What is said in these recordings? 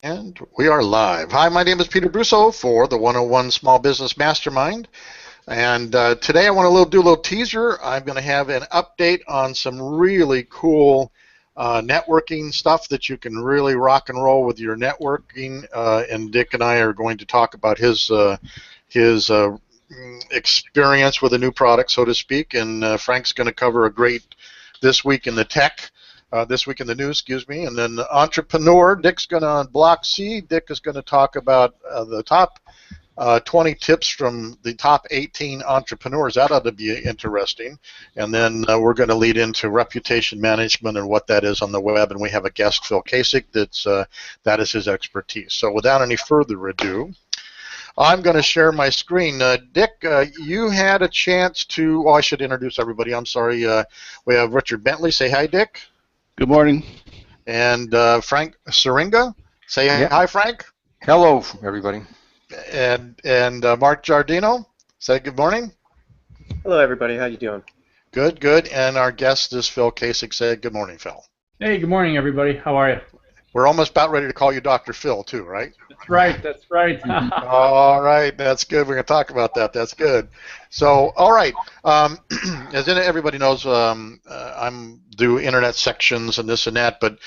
And we are live. Hi, my name is Peter Brusso for the 101 Small Business Mastermind. And today I want to do a little teaser. I'm going to have an update on some really cool networking stuff that you can really rock and roll with your networking. And Dick and I are going to talk about his experience with a new product, so to speak. And Frank's going to cover a great this week in the tech. This week in the news, excuse me, and then entrepreneur. Dick's going to on block C. Dick is going to talk about the top 20 tips from the top 18 entrepreneurs. That ought to be interesting. And then we're going to lead into reputation management and what that is on the web. And we have a guest, Phil Kasich, that is his expertise. So without any further ado, I'm going to share my screen. Dick, you had a chance to. Oh, I should introduce everybody. I'm sorry. We have Richard Bentley. Say hi, Dick. Good morning. And Frank Syringa. Say hi, Frank. Hello, everybody. And Mark Giardino. Say good morning. Hello, everybody. How you doing? Good, good. And our guest is Phil Kasich. Say good morning, Phil. Hey, good morning, everybody. How are you? We're almost about ready to call you Dr. Phil, too, right? That's right. That's right. All right. That's good. We're going to talk about that. That's good. So, all right. As everybody knows, I'm do internet sections and this and that, but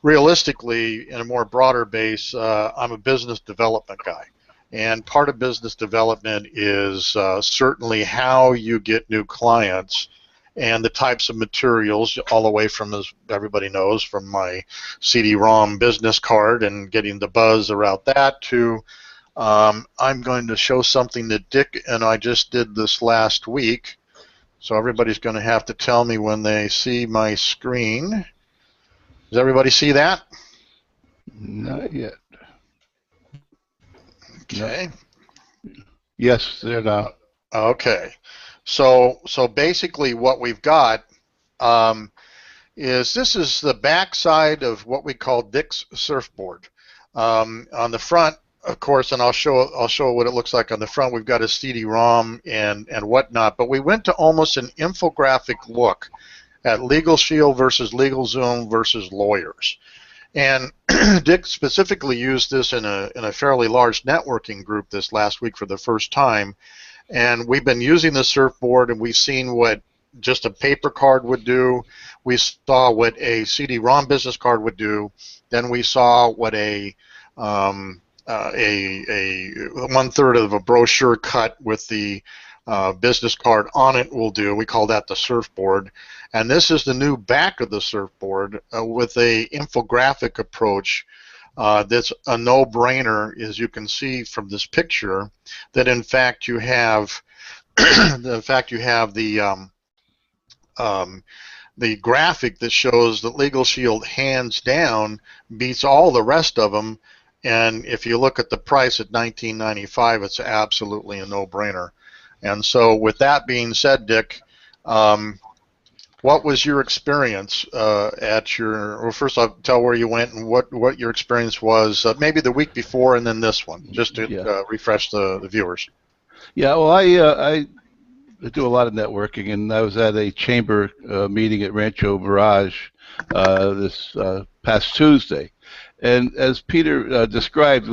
realistically, in a more broader base, I'm a business development guy. And part of business development is certainly how you get new clients and the types of materials, all the way from, as everybody knows, from my CD-ROM business card and getting the buzz around that to I'm going to show something that Dick and I just did this last week. So everybody's going to have to tell me when they see my screen. Does everybody see that? Not yet. Okay. Yes, they're not. Okay. So basically what we've got is this is the back side of what we call Dick's surfboard. On the front, of course, and I'll show what it looks like on the front. We've got a CD-ROM and whatnot, but we went to almost an infographic look at Legal Shield versus LegalZoom versus lawyers. And Dick specifically used this in a fairly large networking group this last week for the first time. And we've been using the surfboard, and we've seen what just a paper card would do. We saw what a CD-ROM business card would do. Then we saw what a 1/3 of a brochure cut with the business card on it will do. We call that the surfboard. And this is the new back of the surfboard with a infographic approach. That's a no-brainer, as you can see from this picture, that in fact you have the graphic that shows that Legal Shield hands down beats all the rest of them, and if you look at the price at $19.95, it's absolutely a no-brainer. And so with that being said, Dick, what was your experience at your, well, first I'll tell where you went and what your experience was, maybe the week before and then this one, just to refresh the viewers. Yeah, well, I do a lot of networking, and I was at a chamber meeting at Rancho Mirage this past Tuesday. And as Peter described,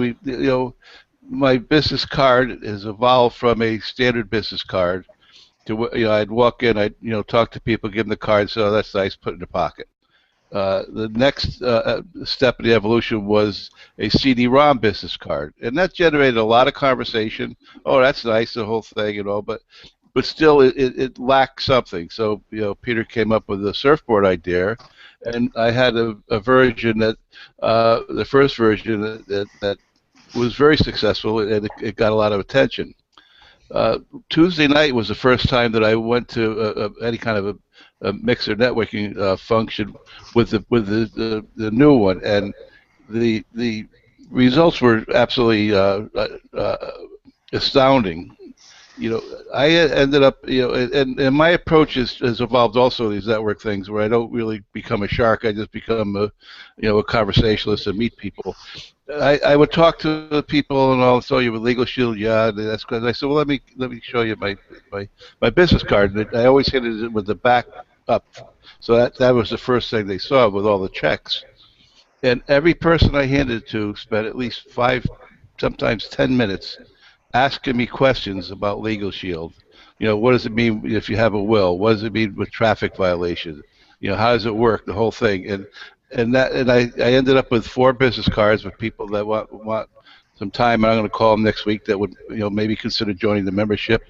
my business card has evolved from a standard business card to, I'd walk in, I'd, talk to people, give them the card, so that's nice, put it in the pocket. The next step in the evolution was a CD-ROM business card, and that generated a lot of conversation. Oh, that's nice, the whole thing, but still it lacked something. So, Peter came up with the surfboard idea, and I had a version that, the first version that was very successful, and it got a lot of attention. Tuesday night was the first time that I went to any kind of a mixer networking function with the new one, and the results were absolutely astounding. I ended up, and my approach has evolved also these network things where I don't really become a shark. I just become a conversationalist and meet people. I would talk to the people and I'll show you with Legal Shield, yeah, that's good. I said, well, let me show you my business card. And I always hit it with the back up, so that was the first thing they saw with all the checks. And every person I handed it to spent at least 5, sometimes 10 minutes asking me questions about Legal Shield. What does it mean if you have a will? What does it mean with traffic violations? How does it work? The whole thing. And I ended up with 4 business cards with people that want some time. And I'm going to call them next week that would maybe consider joining the membership.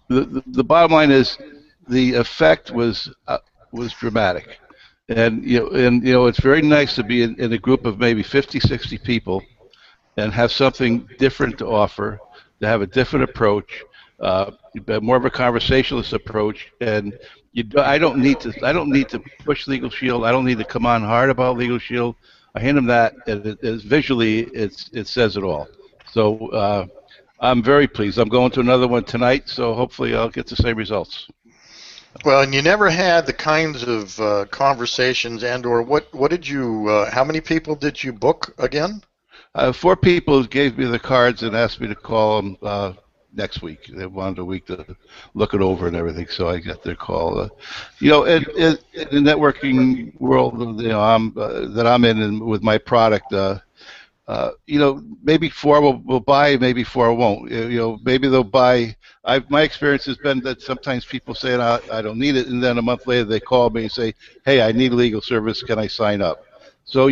The bottom line is the effect was dramatic. And it's very nice to be in a group of maybe 50, 60 people and have something different to offer, to have a different approach, more of a conversationalist approach. And I don't need to push Legal Shield. I don't need to come on hard about Legal Shield. I hand them that, and visually it says it all. So I'm very pleased. I'm going to another one tonight, so hopefully I'll get the same results. Well, and you never had the kinds of conversations and/or what did you? How many people did you book again? 4 people gave me the cards and asked me to call them next week. They wanted a week to look it over and everything, so I got their call. In the networking world, that I'm in and with my product, maybe 4 will buy, maybe 4 won't. Maybe they'll buy. My experience has been that sometimes people say, I don't need it, and then a month later they call me and say, hey, I need legal service. Can I sign up? So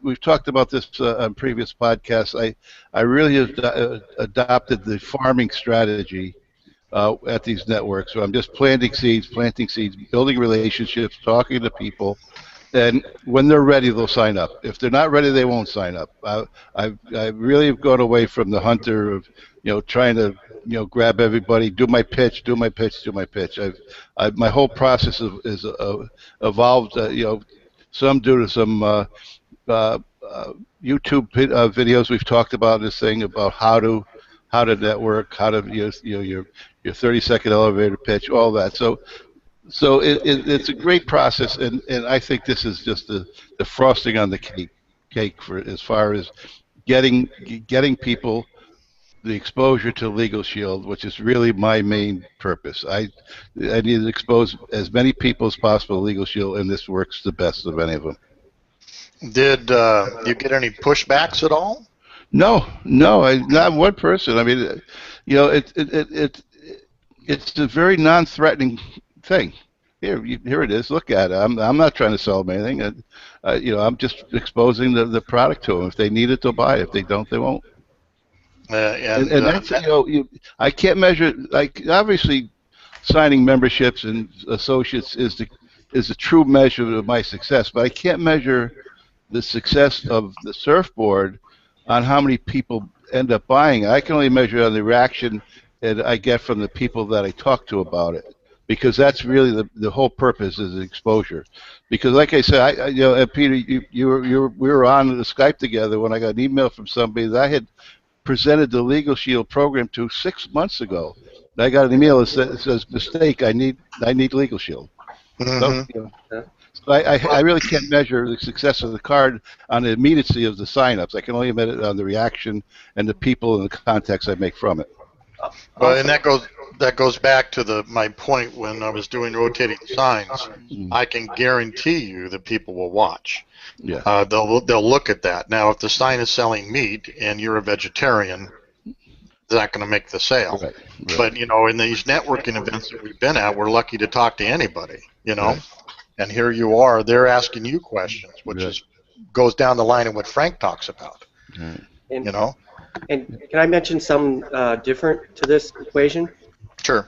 we've talked about this on previous podcasts. I really have adopted the farming strategy at these networks. So I'm just planting seeds, building relationships, talking to people, and when they're ready, they'll sign up. If they're not ready, they won't sign up. I really have gone away from the hunter of trying to grab everybody, do my pitch. My whole process is evolved. Some due to some YouTube videos we've talked about this thing about how to network, how to use your 30-second elevator pitch, all that. So it's a great process, and I think this is just the frosting on the cake for as far as getting people the exposure to Legal Shield, which is really my main purpose. I need to expose as many people as possible to Legal Shield, and this works the best of any of them. Did you get any pushbacks at all? No, not one person. I mean, it's a very non-threatening thing. Here it is. Look at it. I'm not trying to sell them anything. I'm just exposing the product to them. If they need it, they'll buy it. If they don't, they won't. And that's I can't measure. Like, obviously, signing memberships and associates is the true measure of my success. But I can't measure the success of the surfboard on how many people end up buying it. I can only measure on the reaction that I get from the people that I talk to about it, because that's really the whole purpose is exposure. Because, like I said, and Peter, we were on the Skype together when I got an email from somebody that I had presented the Legal Shield program to 6 months ago. And I got an email that says mistake. I need Legal Shield. Mm-hmm. So I really can't measure the success of the card on the immediacy of the signups. I can only measure it on the reaction and the people and the contacts I make from it. Well, and that goes back to my point when I was doing rotating signs. I can guarantee you that people will watch. Yeah. They'll look at that. Now, if the sign is selling meat and you're a vegetarian, it's not going to make the sale. Right. But in these networking events that we've been at, we're lucky to talk to anybody. Right. And here you are. They're asking you questions, which goes down the line of what Frank talks about. Right. And can I mention something different to this equation? Sure.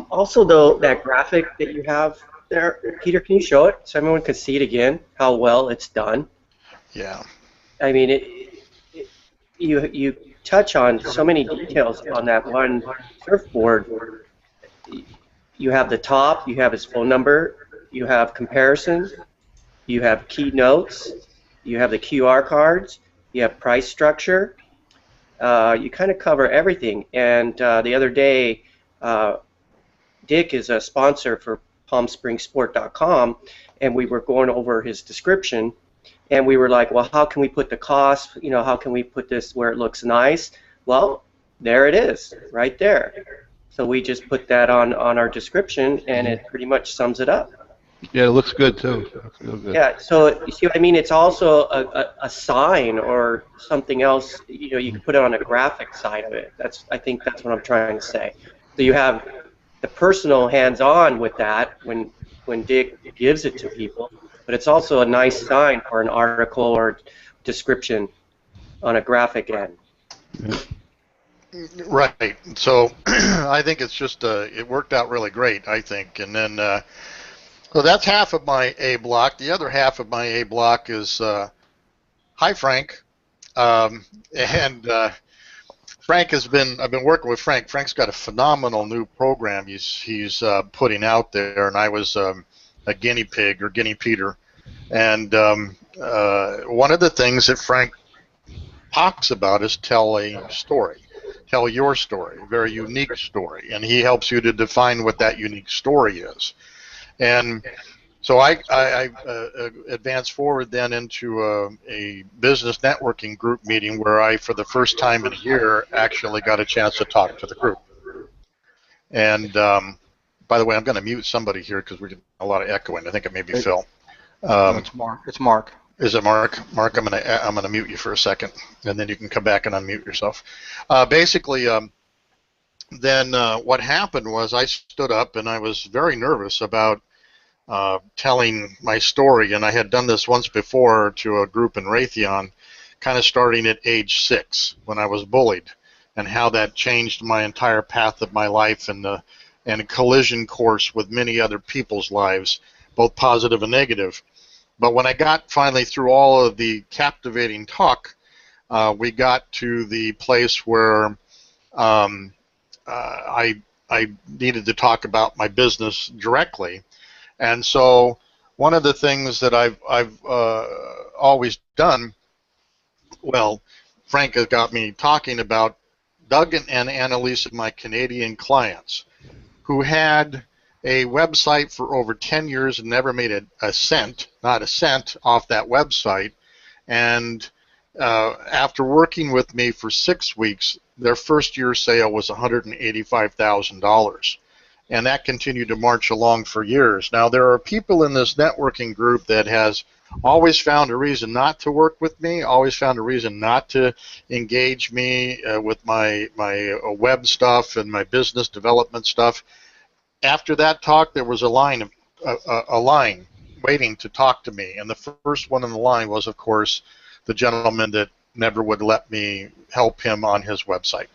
Also, though, that graphic that you have there, Peter, can you show it so everyone can see it again, how well it's done? Yeah. I mean, you touch on so many details on that one surfboard. You have the top, you have his phone number, you have comparisons, you have keynotes, you have the QR cards, you have price structure. You kind of cover everything. And the other day, Dick is a sponsor for PalmSpringsSport.com, and we were going over his description, and we were like, well, how can we put the cost, how can we put this where it looks nice? Well, there it is, right there. So we just put that on our description, and it pretty much sums it up. Yeah, it looks good too. It looks real good. Yeah, so you see what I mean? It's also a sign or something else, you can put it on a graphic side of it. I think that's what I'm trying to say. So you have the personal hands-on with that when Dick gives it to people, but it's also a nice sign for an article or description on a graphic end. Yeah. Right. So I think it's just it worked out really great, I think. And then so that's half of my A block. The other half of my A block is hi Frank. And Frank has been I've been working with Frank. Frank's got a phenomenal new program he's putting out there, and I was a guinea pig or guinea Peter. And one of the things that Frank talks about is tell a story. Tell your story, a very unique story, and he helps you to define what that unique story is. And so I advanced forward then into a business networking group meeting where I, for the first time in a year, actually got a chance to talk to the group. And by the way, I'm going to mute somebody here because we're getting a lot of echoing. I think it may be Phil. No, it's Mark. It's Mark. Is it Mark? Mark, I'm gonna mute you for a second, and then you can come back and unmute yourself. Basically, then what happened was I stood up and I was very nervous about telling my story, and I had done this once before to a group in Raytheon, kind of starting at age 6 when I was bullied, and how that changed my entire path of my life and a collision course with many other people's lives, both positive and negative. But when I got finally through all of the captivating talk, we got to the place where I needed to talk about my business directly. And so one of the things that I've always done, well, Frank has got me talking about Doug and Annalisa, my Canadian clients, who had a website for over 10 years and never made a cent, not a cent, off that website. And after working with me for 6 weeks, their first year sale was $185,000. And that continued to march along for years. Now, there are people in this networking group that has always found a reason not to work with me, always found a reason not to engage me with my web stuff and my business development stuff. After that talk, there was a line waiting to talk to me, and the first one in the line was, of course, the gentleman that never would let me help him on his website.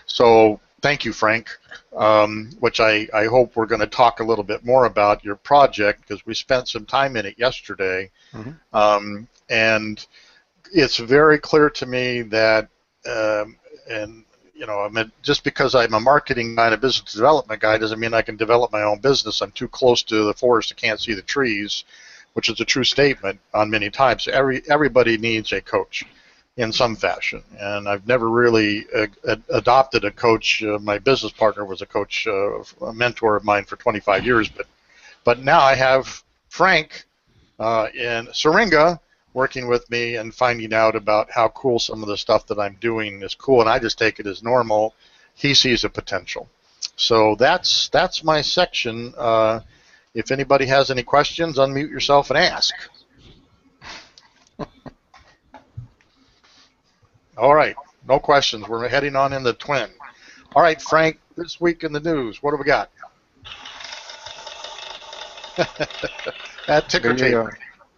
So thank you, Frank, which I hope we're going to talk a little bit more about your project, because we spent some time in it yesterday. Mm-hmm. And it's very clear to me that, just because I'm a marketing guy and a business development guy doesn't mean I can develop my own business. I'm too close to the forest, I can't see the trees, which is a true statement on many times. Everybody needs a coach in some fashion, and I've never really adopted a coach. My business partner was a coach, a mentor of mine for 25 years, but now I have Frank in Syringa working with me and finding out about how cool some of the stuff that I'm doing is cool, and I just take it as normal. He sees a potential. So that's my section. If anybody has any questions, unmute yourself and ask. All right, no questions. We're heading on in the twin. All right, Frank, this week in the news, what do we got? That ticker tape.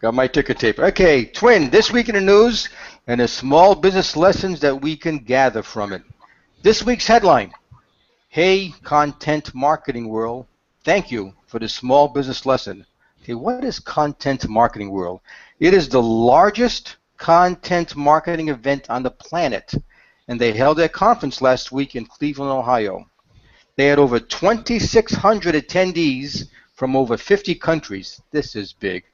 Got my ticker tape. Okay, Twin, this week in the news and the small business lessons that we can gather from it. This week's headline: Hey, content marketing world, thank you for the small business lesson. Okay, what is content marketing world? It is the largest content marketing event on the planet, and they held their conference last week in Cleveland, Ohio. They had over 2,600 attendees from over 50 countries. This is big.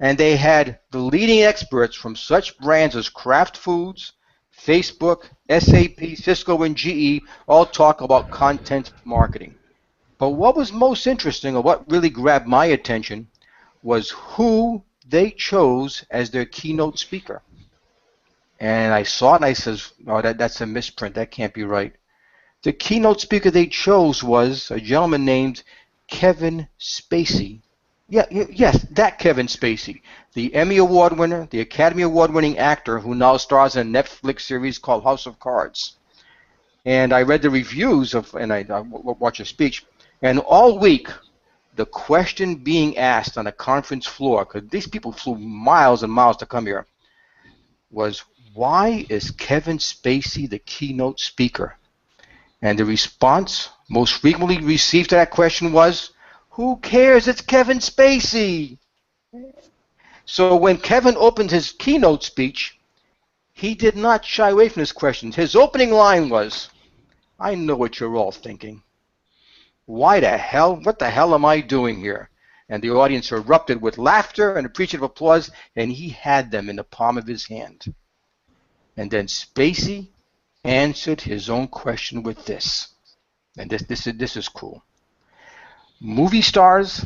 And they had the leading experts from such brands as Kraft Foods, Facebook, SAP, Cisco, and GE all talk about content marketing. But what was most interesting, or what really grabbed my attention, was who they chose as their keynote speaker. And I saw it and I says, oh, that's a misprint. That can't be right. The keynote speaker they chose was a gentleman named Kevin Spacey, Yes, that Kevin Spacey, the Emmy Award winner, the Academy Award winning actor who now stars in a Netflix series called House of Cards. And I read the reviews and I watched a speech, and all week the question being asked on a conference floor, because these people flew miles and miles to come here, was, why is Kevin Spacey the keynote speaker? And the response most frequently received to that question was, who cares? It's Kevin Spacey. So when Kevin opened his keynote speech, he did not shy away from his questions. His opening line was, I know what you're all thinking. What the hell am I doing here? And the audience erupted with laughter and appreciative applause, and he had them in the palm of his hand. And then Spacey answered his own question with this. And this is cool. Movie stars,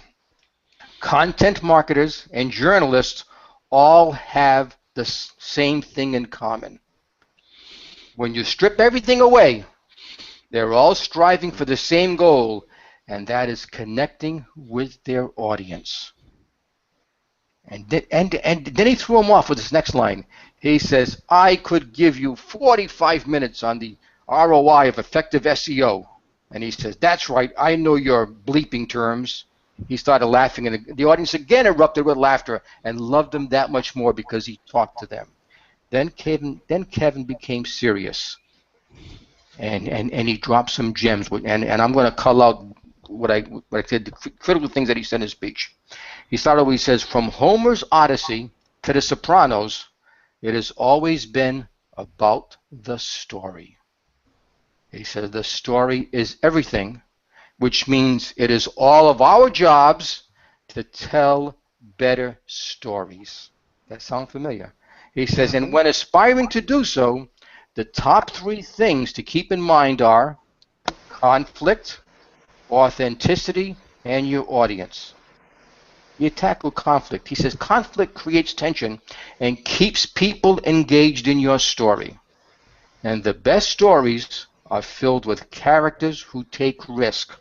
content marketers, and journalists all have the same thing in common. When you strip everything away, they're all striving for the same goal, and that is connecting with their audience. And then he threw him off with this next line. He says, I could give you 45 minutes on the ROI of effective SEO. And he says, that's right, I know your bleeping terms. He started laughing, and the audience again erupted with laughter and loved him that much more because he talked to them. Then Kevin became serious, and he dropped some gems. And I'm going to call out what I said, the critical things that he said in his speech. He started he says, from Homer's Odyssey to The Sopranos, it has always been about the story. He said the story is everything, which means it is all of our jobs to tell better stories. That sound familiar? He says, and when aspiring to do so, the top 3 things to keep in mind are conflict, authenticity, and your audience. You tackle conflict. He says conflict creates tension and keeps people engaged in your story. And the best stories are filled with characters who take risk.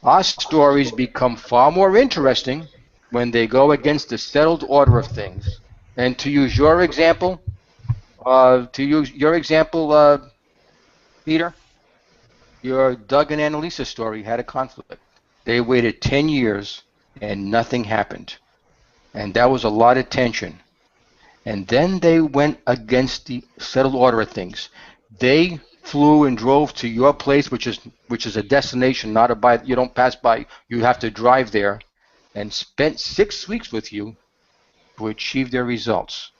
Our stories become far more interesting when they go against the settled order of things. And to use your example, Peter, your Doug and Annalisa story had a conflict. They waited 10 years and nothing happened. And that was a lot of tension. And then they went against the settled order of things. They flew and drove to your place, which is a destination, not a by. You don't pass by. You have to drive there, and spent 6 weeks with you to achieve their results.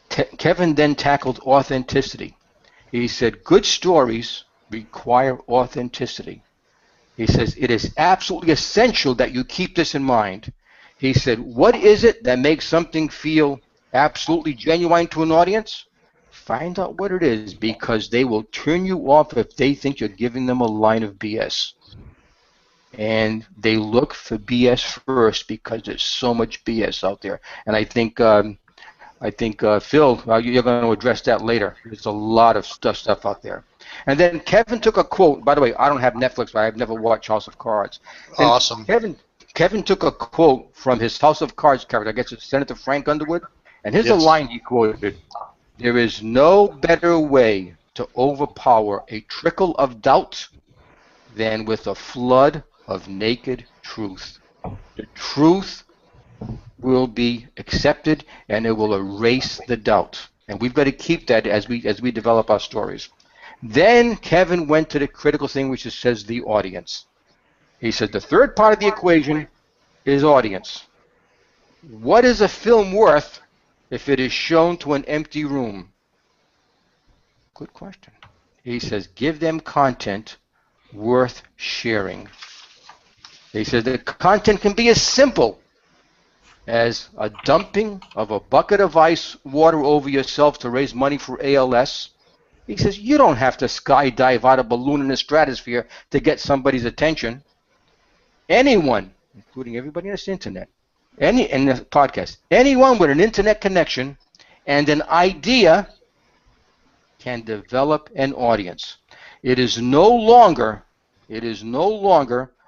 Kevin then tackled authenticity. He said, good stories require authenticity. He says, it is absolutely essential that you keep this in mind. He said, what is it that makes something feel absolutely genuine to an audience? Find out what it is, because they will turn you off if they think you're giving them a line of BS. And they look for BS first because there's so much BS out there. And I think Phil, you're going to address that later. There's a lot of stuff out there. And then Kevin took a quote. By the way, I don't have Netflix, but I've never watched House of Cards. And awesome. Kevin took a quote from his House of Cards character. I guess it's Senator Frank Underwood. And here's a line he quoted. There is no better way to overpower a trickle of doubt than with a flood of naked truth. The truth will be accepted, and it will erase the doubt. And we've got to keep that as we develop our stories. Then Kevin went to the critical thing, which says the audience. He said the third part of the equation is audience. What is a film worth if it is shown to an empty room? Good question. He says give them content worth sharing. He says the content can be as simple as a dumping of a bucket of ice water over yourself to raise money for ALS. He says you don't have to skydive out a balloon in the stratosphere to get somebody's attention. Anyone, including everybody on this internet, in the podcast, anyone with an internet connection and an idea can develop an audience. It is no longer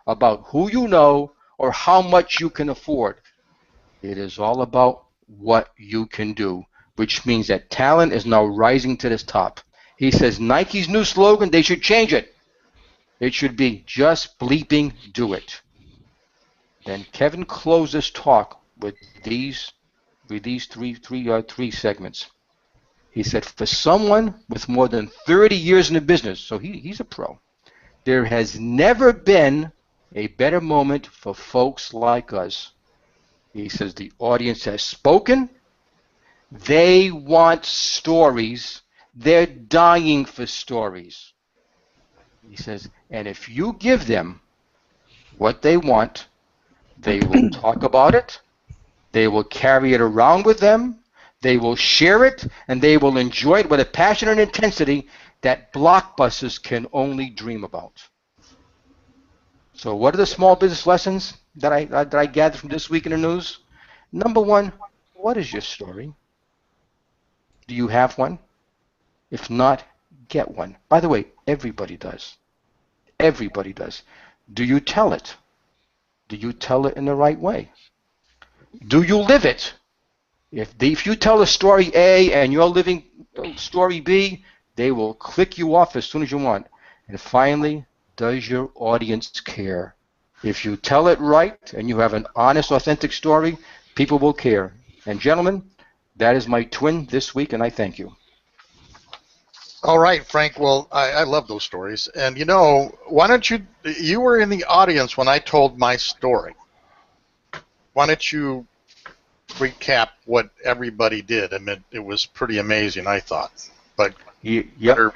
about who you know or how much you can afford. It is all about what you can do, which means that talent is now rising to this top. He says Nike's new slogan, they should change it. It should be just bleeping do it. Then Kevin closed this talk with these three segments. He said, for someone with more than 30 years in the business, so he's a pro, there has never been a better moment for folks like us. He says the audience has spoken. They want stories. They're dying for stories. He says, and if you give them what they want, they will talk about it. They will carry it around with them. They will share it, and they will enjoy it with a passion and intensity that blockbusters can only dream about. So what are the small business lessons that I gathered from this week in the news? Number one, what is your story? Do you have one? If not, get one. By the way, everybody does. Everybody does. Do you tell it? Do you tell it in the right way? Do you live it? If you tell a story A and you're living story B, they will click you off as soon as you want. And finally, does your audience care? If you tell it right and you have an honest, authentic story, people will care. And gentlemen, that is my twin this week, and I thank you. All right, Frank. Well, I love those stories. And, you know, why don't you were in the audience when I told my story. Why don't you recap what everybody did? I mean, it was pretty amazing, I thought. But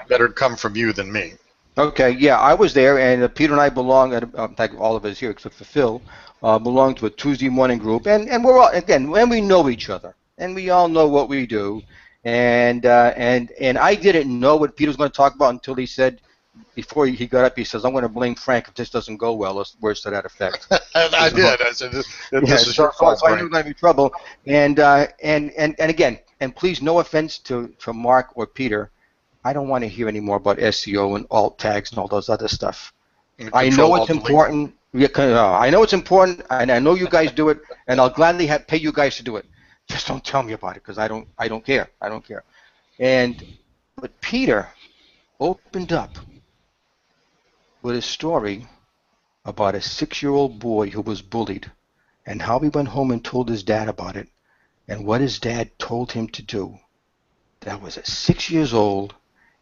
better come from you than me. Okay, yeah, I was there, and Peter and I belong, in fact, all of us here except for Phil, belong to a Tuesday morning group, and we're all, again, when we know each other, and we all know what we do, and I didn't know what Peter was going to talk about until he said, before he got up, he says, I'm going to blame Frank if this doesn't go well, or words to that effect. I did. I said, this is your fault, so I knew there would be trouble, and again, and please, no offense to Mark or Peter, I don't want to hear any more about SEO and alt tags and all those other stuff. I know it's important. I know it's important, and I know you guys do it, and I'll gladly pay you guys to do it. Just don't tell me about it, because I don't care. I don't care. But Peter opened up with a story about a 6-year-old boy who was bullied, and how he went home and told his dad about it, and what his dad told him to do. That was at 6 years old.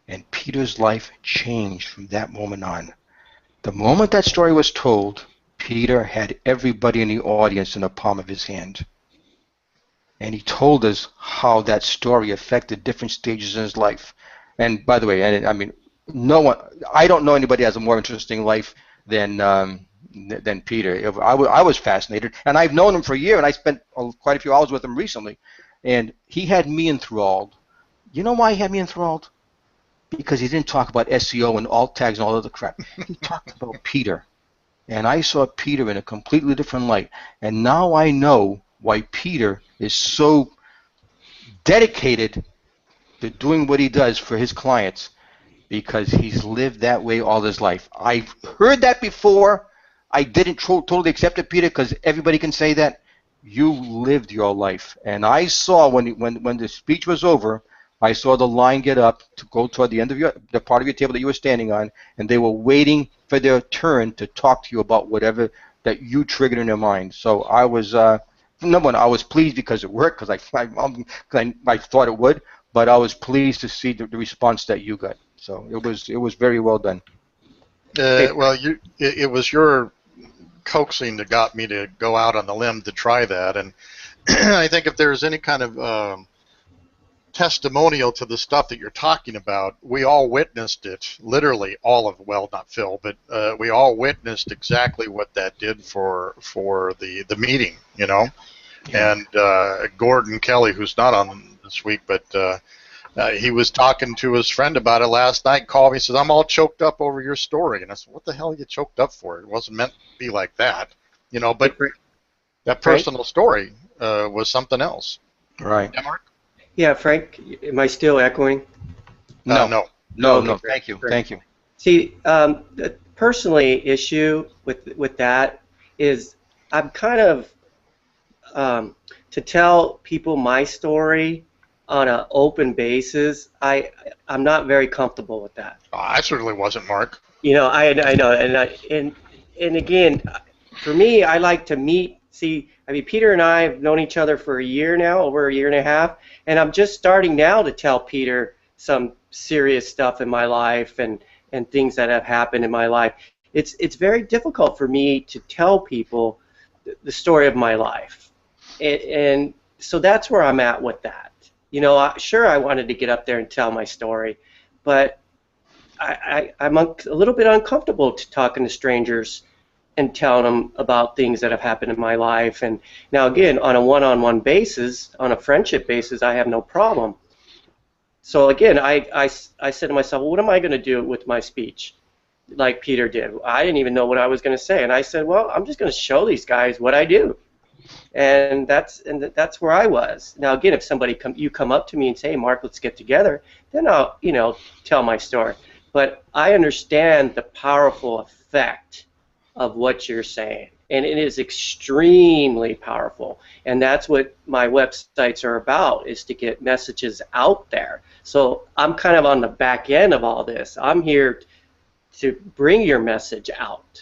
And Peter's life changed from that moment on. The moment that story was told, Peter had everybody in the audience in the palm of his hand. And he told us how that story affected different stages in his life. And by the way, I mean, I don't know anybody has a more interesting life than Peter. I was fascinated, and I've known him for a year, and I spent quite a few hours with him recently. And he had me enthralled. You know why he had me enthralled? Because he didn't talk about SEO and alt tags and all other crap. He talked about Peter. And I saw Peter in a completely different light. And now I know why Peter is so dedicated to doing what he does for his clients, because he's lived that way all his life. I've heard that before. I didn't totally accept it, Peter, because everybody can say that. You lived your life. And I saw when the speech was over, I saw the line get up to go toward the end of the part of your table that you were standing on, and they were waiting for their turn to talk to you about whatever that you triggered in their mind. So I was, number one, I was pleased because it worked, because I thought it would, but I was pleased to see the response that you got. So it was very well done. Well, it was your coaxing that got me to go out on the limb to try that, and I think if there's any kind of testimonial to the stuff that you're talking about, we all witnessed it, literally all of, well, not Phil, but we all witnessed exactly what that did for the meeting, you know. Yeah. And Gordon Kelly, who's not on this week, but he was talking to his friend about it last night, called me, says, I'm all choked up over your story. And I said, what the hell are you choked up for? It wasn't meant to be like that, you know, but that personal story was something else. Right. Yeah, Mark? Yeah, Frank, am I still echoing? No. Thank you. See, the personally issue with that is I'm kind of to tell people my story on an open basis. I'm not very comfortable with that. Oh, I certainly wasn't, Mark. You know, I know, and again, for me, I like to meet. See, I mean, Peter and I have known each other for a year now, over a year and a half, and I'm just starting now to tell Peter some serious stuff in my life and things that have happened in my life. It's very difficult for me to tell people the story of my life, and so that's where I'm at with that. You know, sure, I wanted to get up there and tell my story, but I'm a little bit uncomfortable to talking to strangers and telling them about things that have happened in my life. And now, again, on a one-on-one basis, on a friendship basis, I have no problem. So again, I said to myself, well, what am I going to do with my speech? Like Peter did. I didn't even know what I was going to say, and I said, well, I'm just going to show these guys what I do. And that's where I was. Now, again, if somebody you come up to me and say, hey, Mark, let's get together, then I'll, you know, tell my story. But I understand the powerful effect of what you're saying, and it is extremely powerful. And that's what my websites are about, is to get messages out there. So I'm kind of on the back end of all this. I'm here to bring your message out,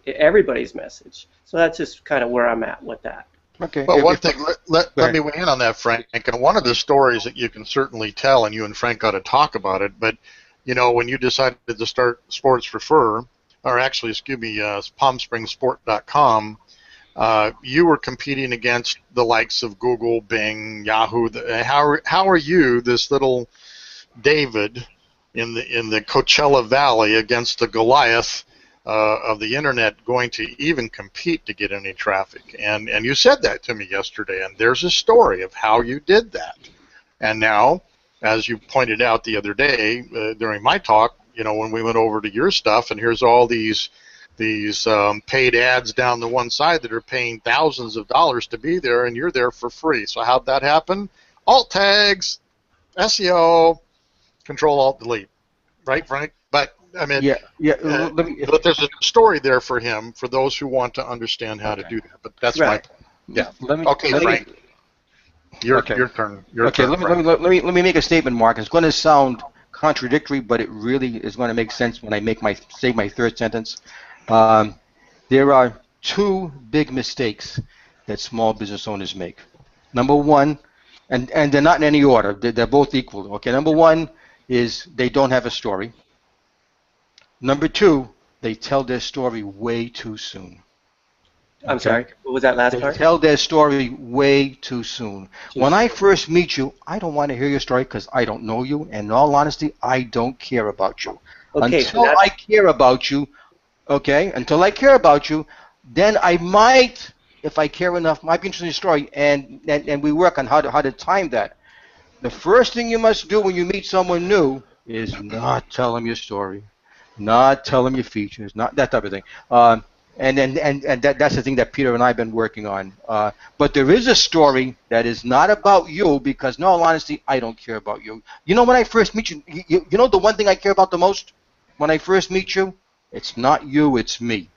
everybody's message. So that's just kind of where I'm at with that. Okay. Well, one thing, let me weigh in on that, Frank. And one of the stories that you can certainly tell, and you and Frank got to talk about it, but, you know, when you decided to start Sports Refer, or actually, excuse me, PalmSpringsSport.com, you were competing against the likes of Google, Bing, Yahoo. How are you, this little David in the Coachella Valley, against the Goliath of the internet, going to even compete to get any traffic? And you said that to me yesterday, and there's a story of how you did that. And now, as you pointed out the other day during my talk, you know, when we went over to your stuff, and here's all these paid ads down the one side that are paying thousands of dollars to be there, and you're there for free. So how'd that happen? Alt tags, SEO, Control Alt Delete, right, Frank? But I mean, but there's a story there for him, for those who want to understand how to do that. But that's right. Frank. Your turn. Let me make a statement, Mark. It's going to sound contradictory, but it really is going to make sense when I say my third sentence. There are two big mistakes that small business owners make. Number one, and they're not in any order. They're both equal. Okay. Number one is they don't have a story. Number two, they tell their story way too soon. I'm sorry, what was that last part? They tell their story way too soon. When I first meet you, I don't want to hear your story because I don't know you, and in all honesty, I don't care about you. Okay, until I care about you, then I might, if I care enough, might be interested in your story, and we work on how to time that. The first thing you must do when you meet someone new is not tell them your story, not tell them your features, not that type of thing. And that's the thing that Peter and I have been working on. But there is a story that is not about you, because, in all honesty, I don't care about you. You know, when I first meet you, you know the one thing I care about the most when I first meet you? It's not you, it's me.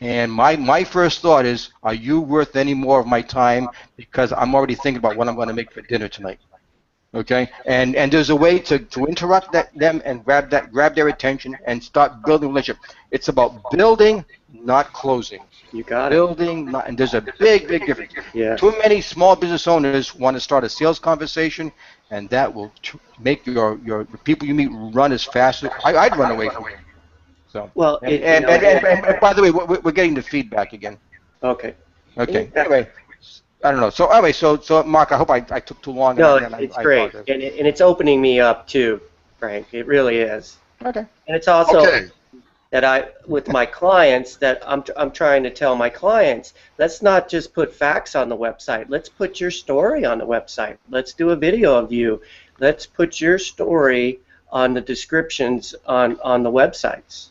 And my first thought is, are you worth any more of my time? Because I'm already thinking about what I'm going to make for dinner tonight. Okay, and there's a way to interrupt them and grab their attention and start building a relationship. It's about building, not closing. You got building, and there's a big difference. Yeah. Too many small business owners want to start a sales conversation, and that will make the people you meet run as fast as I'd run away from you. So well, and by the way, we're getting the feedback again. Okay. Okay. Anyway. I don't know. So anyway, so Mark, I hope I took too long. No, it's great, and it's opening me up too, Frank. It really is. Okay. And it's also that with my clients, that I'm trying to tell my clients, let's not just put facts on the website. Let's put your story on the website. Let's do a video of you. Let's put your story on the descriptions on the websites.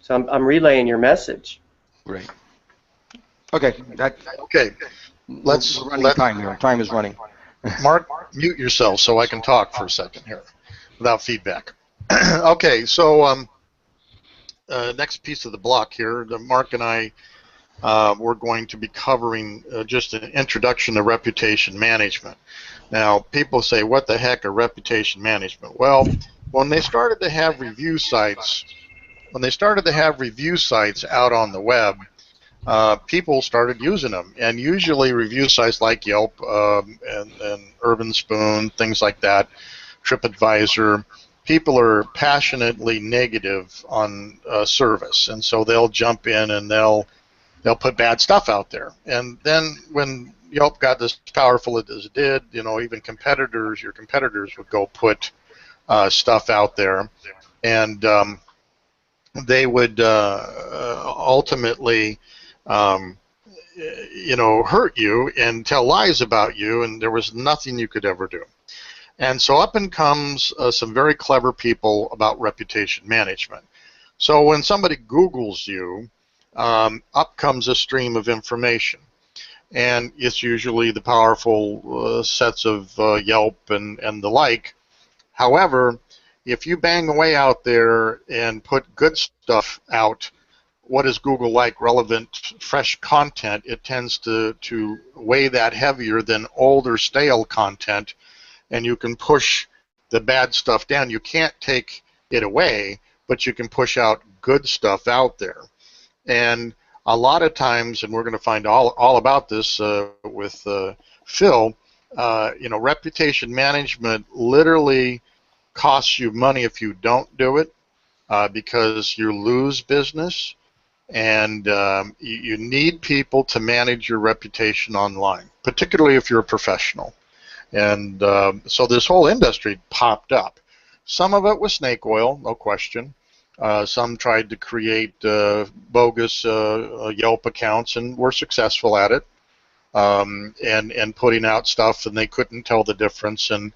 So I'm relaying your message. Great. Okay. Let's time here. Time is running. Mark, mute yourself so I can talk for a second here without feedback. Okay, so next piece of the block here, Mark and I we're going to be covering just an introduction to reputation management. Now, people say, what the heck are reputation management? Well, when they started to have review sites, out on the web, people started using them, and usually review sites like Yelp and Urban Spoon, things like that, TripAdvisor, people are passionately negative on service, and so they'll jump in and they'll put bad stuff out there. And then when Yelp got as powerful as it did, even your competitors would go put stuff out there, and they would ultimately hurt you and tell lies about you, and there was nothing you could ever do. And so up and comes some very clever people about reputation management. So when somebody Googles you, up comes a stream of information. And it's usually the powerful sets of Yelp and the like. However, if you bang away out there and put good stuff out, what is Google like? Relevant, fresh content. It tends to weigh that heavier than older, stale content, and you can push the bad stuff down. You can't take it away, but you can push out good stuff out there. And a lot of times, and we're going to find all about this with Phil, reputation management literally costs you money if you don't do it, because you lose business, and you need people to manage your reputation online, particularly if you're a professional. And so this whole industry popped up. Some of it was snake oil, no question. Some tried to create bogus Yelp accounts and were successful at it, and putting out stuff, and they couldn't tell the difference, and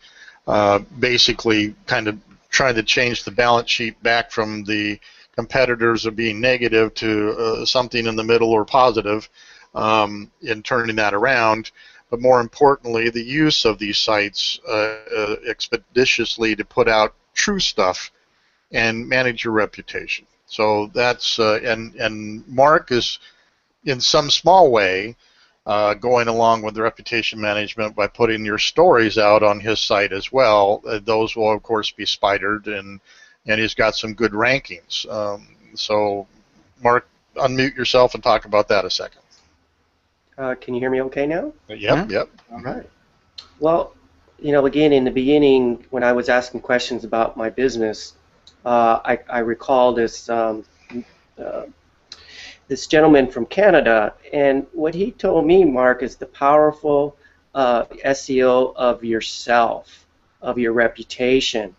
basically kind of trying to change the balance sheet back from the competitors of being negative to something in the middle or positive, in turning that around. But more importantly, the use of these sites expeditiously to put out true stuff and manage your reputation. So that's and Mark is in some small way going along with the reputation management by putting your stories out on his site as well. Those will of course be spidered, and he's got some good rankings. So Mark, unmute yourself and talk about that a second. Can you hear me okay now? Yep, yep. All right. Well, again, in the beginning, when I was asking questions about my business, I recall this this gentleman from Canada, and what he told me, Mark, is the powerful SEO of yourself, of your reputation.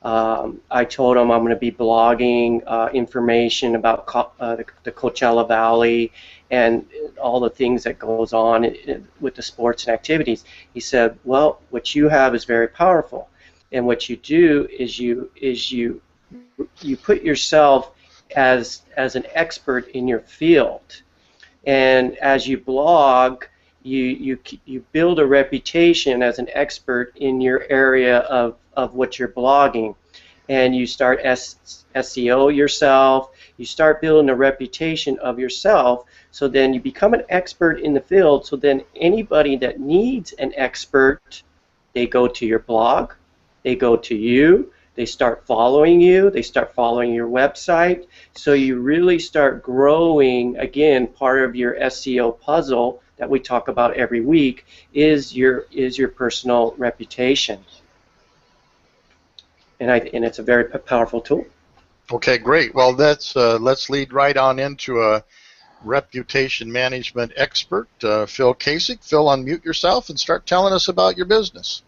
I told him I'm going to be blogging information about the Coachella Valley and all the things that goes on with the sports and activities. He said, well, what you have is very powerful, and what you do is you put yourself as an expert in your field, and as you blog, you build a reputation as an expert in your area of what you're blogging, and you start SEO yourself. You start building a reputation of yourself, so then you become an expert in the field. So then anybody that needs an expert, they go to your blog, they go to you, they start following you, they start following your website. So you really start growing. Again, part of your SEO puzzle that we talk about every week is your personal reputation. And it's a very powerful tool. Okay, great. Well, let's lead right on into a reputation management expert, Phil Kasich. Phil, unmute yourself and start telling us about your business.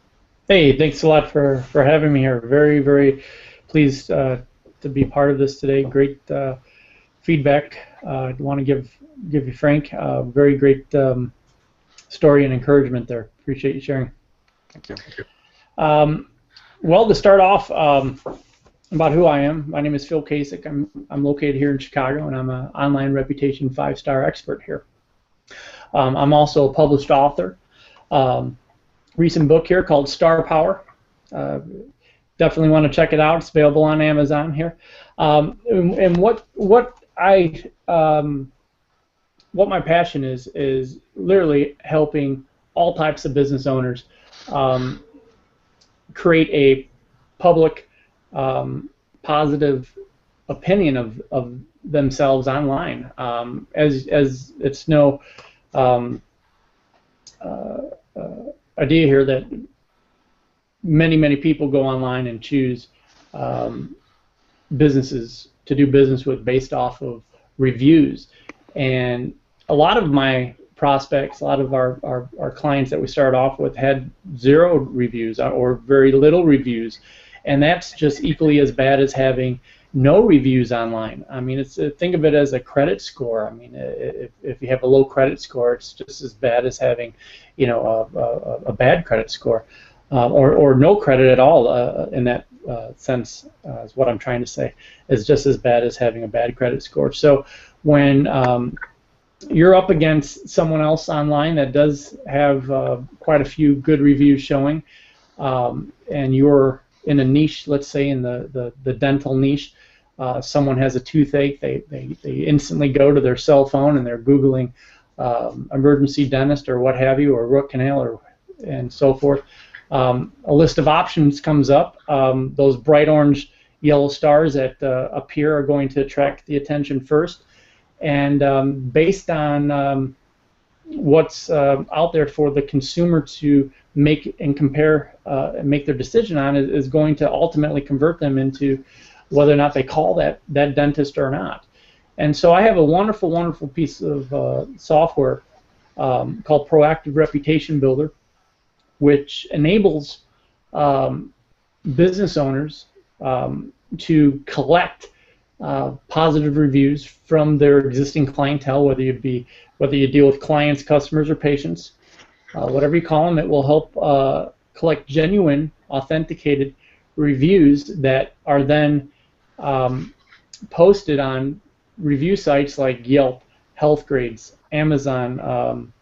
Hey, thanks a lot for having me here. Very, very pleased to be part of this today. Great feedback. I want to give you, Frank, very great story and encouragement there. Appreciate you sharing. Thank you. Well, to start off, about who I am, my name is Phil Kasich. I'm located here in Chicago, and I'm an online reputation 5-star expert here. I'm also a published author. Recent book here called Star Power. Definitely want to check it out. It's available on Amazon here. And what I what my passion is literally helping all types of business owners um, create a public positive opinion of themselves online. As it's no um, uh, idea here that many people go online and choose um, businesses to do business with based off of reviews. And a lot of my prospects, a lot of our clients that we started off with had 0 reviews or very little reviews. And that's just equally as bad as having no reviews online. I mean, it's think of it as a credit score. I mean, if you have a low credit score, it's just as bad as having, you know, a bad credit score, or no credit at all in that sense. Is what I'm trying to say. Is just as bad as having a bad credit score. So when you're up against someone else online that does have quite a few good reviews showing, and you're in a niche, let's say in the dental niche, someone has a toothache, they instantly go to their cell phone and they're Googling emergency dentist or what have you, or root canal, or and so forth. A list of options comes up. Those bright orange yellow stars that appear are going to attract the attention first. And based on what's out there for the consumer to make and compare and make their decision on is going to ultimately convert them into whether or not they call that dentist or not. And so I have a wonderful piece of software called Proactive Reputation Builder, which enables business owners to collect positive reviews from their existing clientele, whether you deal with clients, customers, or patients, whatever you call them. It will help collect genuine, authenticated reviews that are then posted on review sites like Yelp, HealthGrades, Amazon,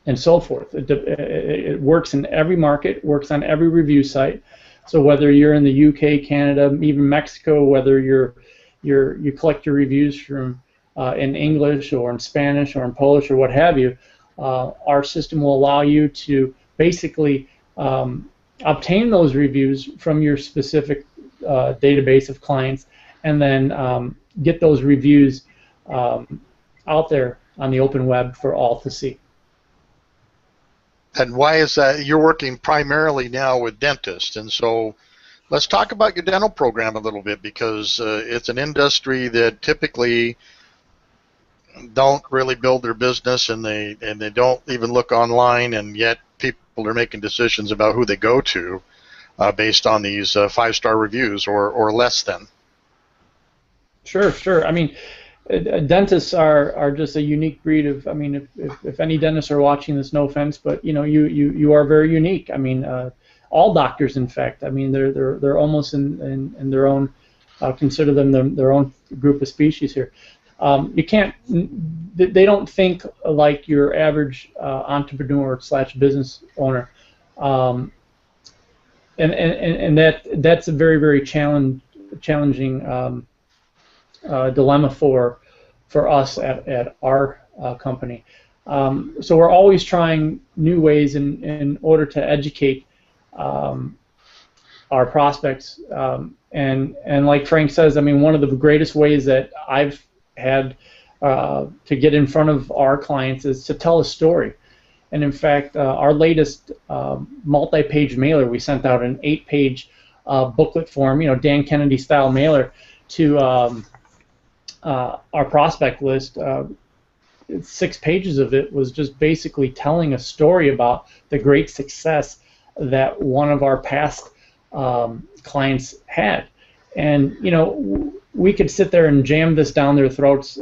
and so forth. It works in every market, works on every review site. So whether you're in the UK, Canada, even Mexico, whether you collect your reviews from in English or in Spanish or in Polish or what have you, our system will allow you to basically obtain those reviews from your specific database of clients, and then get those reviews out there on the open web for all to see. And why is that? You're working primarily now with dentists, and so let's talk about your dental program a little bit, because it's an industry that typically don't really build their business, and they don't even look online, and yet people are making decisions about who they go to based on these 5-star reviews or less than. Sure. I mean, dentists are just a unique breed of. I mean, if any dentists are watching this, no offense, but you know, you are very unique. I mean, all doctors, in fact. I mean, they're almost in their own. Consider them their own group of species here. You can't. They don't think like your average entrepreneur / business owner, and that's a very challenging dilemma for us at our company. So we're always trying new ways in order to educate our prospects. And like Frank says, I mean, one of the greatest ways that I've had to get in front of our clients is to tell a story. And in fact, our latest multi-page mailer, we sent out an 8-page booklet form, you know, Dan Kennedy style mailer to our prospect list. 6 pages of it was just basically telling a story about the great success that one of our past clients had. And you know, we could sit there and jam this down their throats.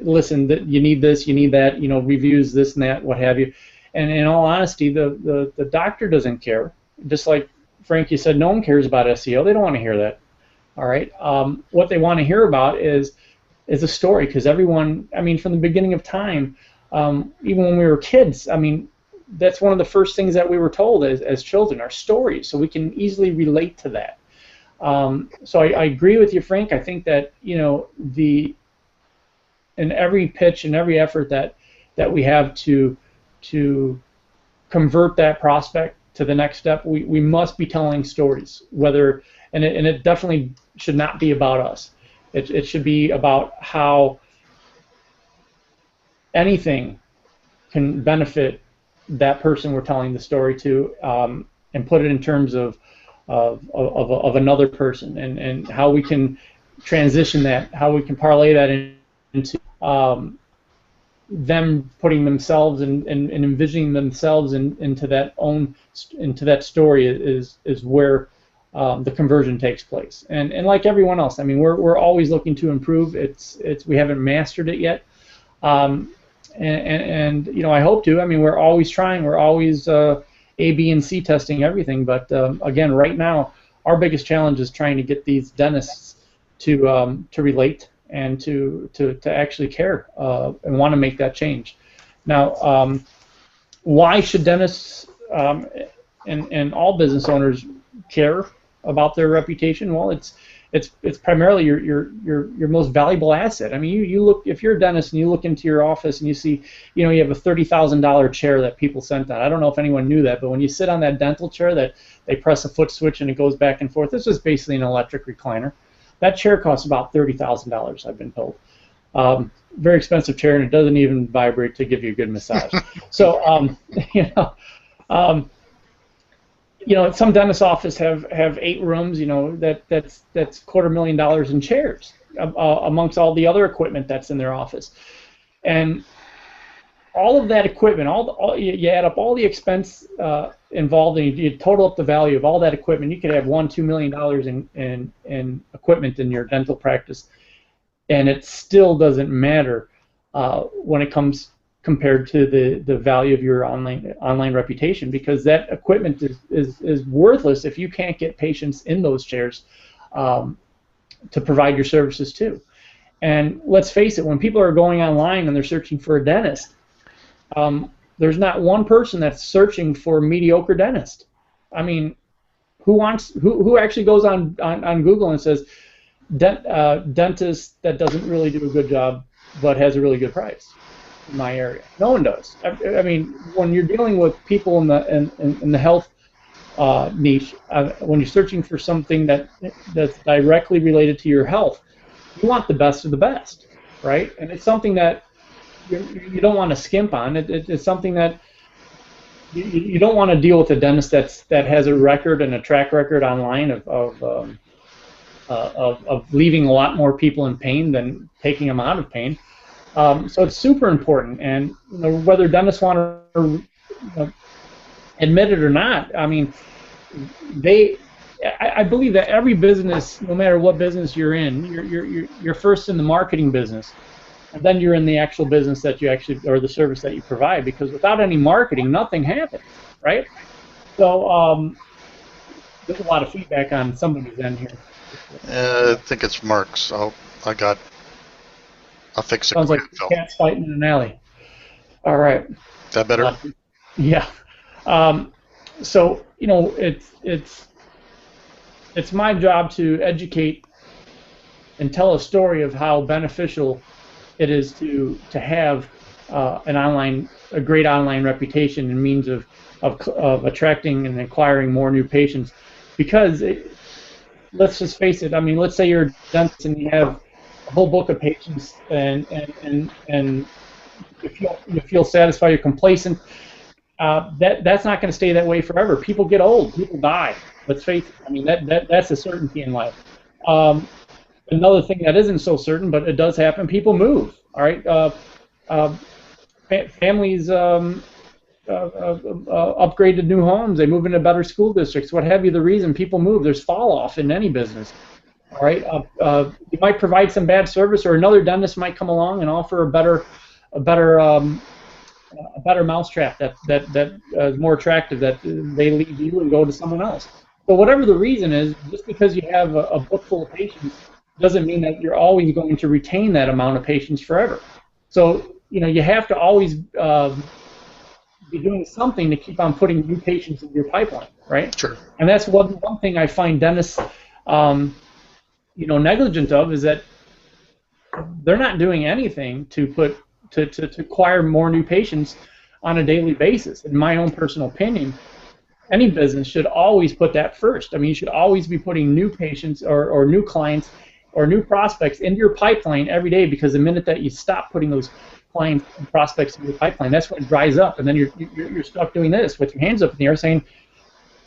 Listen, you need this, you need that, you know, reviews, this and that, what have you. And in all honesty, the doctor doesn't care. Just like Frank, you said, no one cares about SEO. They don't want to hear that. All right. What they want to hear about is a story, because everyone, I mean, from the beginning of time, even when we were kids, I mean, that's one of the first things that we were told as children, are stories, so we can easily relate to that. So I agree with you, Frank. I think that, you know, in every pitch and every effort that that we have to convert that prospect to the next step, we must be telling stories. And it definitely should not be about us. It should be about how anything can benefit that person we're telling the story to, and put it in terms of another person, and how we can transition that, how we can parlay that into them putting themselves and envisioning themselves into that story is where the conversion takes place. And like everyone else, I mean, we're always looking to improve. We haven't mastered it yet. And you know, I hope to. I mean, we're always trying. We're always A, B, and C testing everything. But again, right now, our biggest challenge is trying to get these dentists to relate and to actually care and want to make that change. Now, why should dentists and all business owners care about their reputation? Well, it's primarily your most valuable asset. I mean, you look, if you're a dentist and you look into your office and you see, you know, you have a $30,000 chair that people sent out. I don't know if anyone knew that, but when you sit on that dental chair that they press a foot switch and it goes back and forth, this is basically an electric recliner. That chair costs about $30,000, I've been told. Very expensive chair, and it doesn't even vibrate to give you a good massage. So, you know, some dentist office have 8 rooms. You know, that's $250,000 in chairs, amongst all the other equipment that's in their office, and all of that equipment, you add up all the expense involved, and you total up the value of all that equipment. You could have $1-2 million in equipment in your dental practice, and it still doesn't matter when it comes compared to the value of your online reputation, because that equipment is worthless if you can't get patients in those chairs to provide your services to. And let's face it, when people are going online and they're searching for a dentist, there's not one person that's searching for a mediocre dentist. I mean, who actually goes on Google and says dentist that doesn't really do a good job but has a really good price in my area? No one does. I mean, when you're dealing with people in the health niche, when you're searching for something that's directly related to your health, you want the best of the best, right? And it's something that you don't want to skimp on. It's something that you don't want to deal with a dentist that has a record and a track record online of leaving a lot more people in pain than taking them out of pain. So it's super important, and you know, whether dentists want to admit it or not, I mean, I believe that every business, no matter what business you're in, you're first in the marketing business, and then you're in the actual business that you actually, or the service that you provide, because without any marketing, nothing happens, right? So there's a lot of feedback on somebody's end here. I think it's Mark's. I'll fix it. Sounds like cats fighting in an alley. All right. Is that better? Yeah. So you know, it's my job to educate and tell a story of how beneficial it is to have a great online reputation and means of attracting and acquiring more new patients. Because let's just face it. I mean, let's say you're a dentist and you have a whole book of patients, and you feel satisfied, you're complacent. That's not going to stay that way forever. People get old. People die. Let's face it. I mean, that's a certainty in life. Another thing that isn't so certain, but it does happen, people move. All right, families upgrade to new homes. They move into better school districts. What have you? The reason people move. There's fall off in any business. All right, you might provide some bad service, or another dentist might come along and offer a better mousetrap that is more attractive, that they leave you and go to someone else. So whatever the reason is, just because you have a book full of patients doesn't mean that you're always going to retain that amount of patients forever. So you know, you have to always be doing something to keep on putting new patients in your pipeline, right? Sure. And that's one thing I find dentists, negligent of, is that they're not doing anything to put to acquire more new patients on a daily basis. In my own personal opinion, any business should always put that first. I mean, you should always be putting new patients or new clients or new prospects into your pipeline every day, because the minute that you stop putting those clients and prospects in your pipeline, that's when it dries up, and then you're stuck doing this with your hands up in the air saying,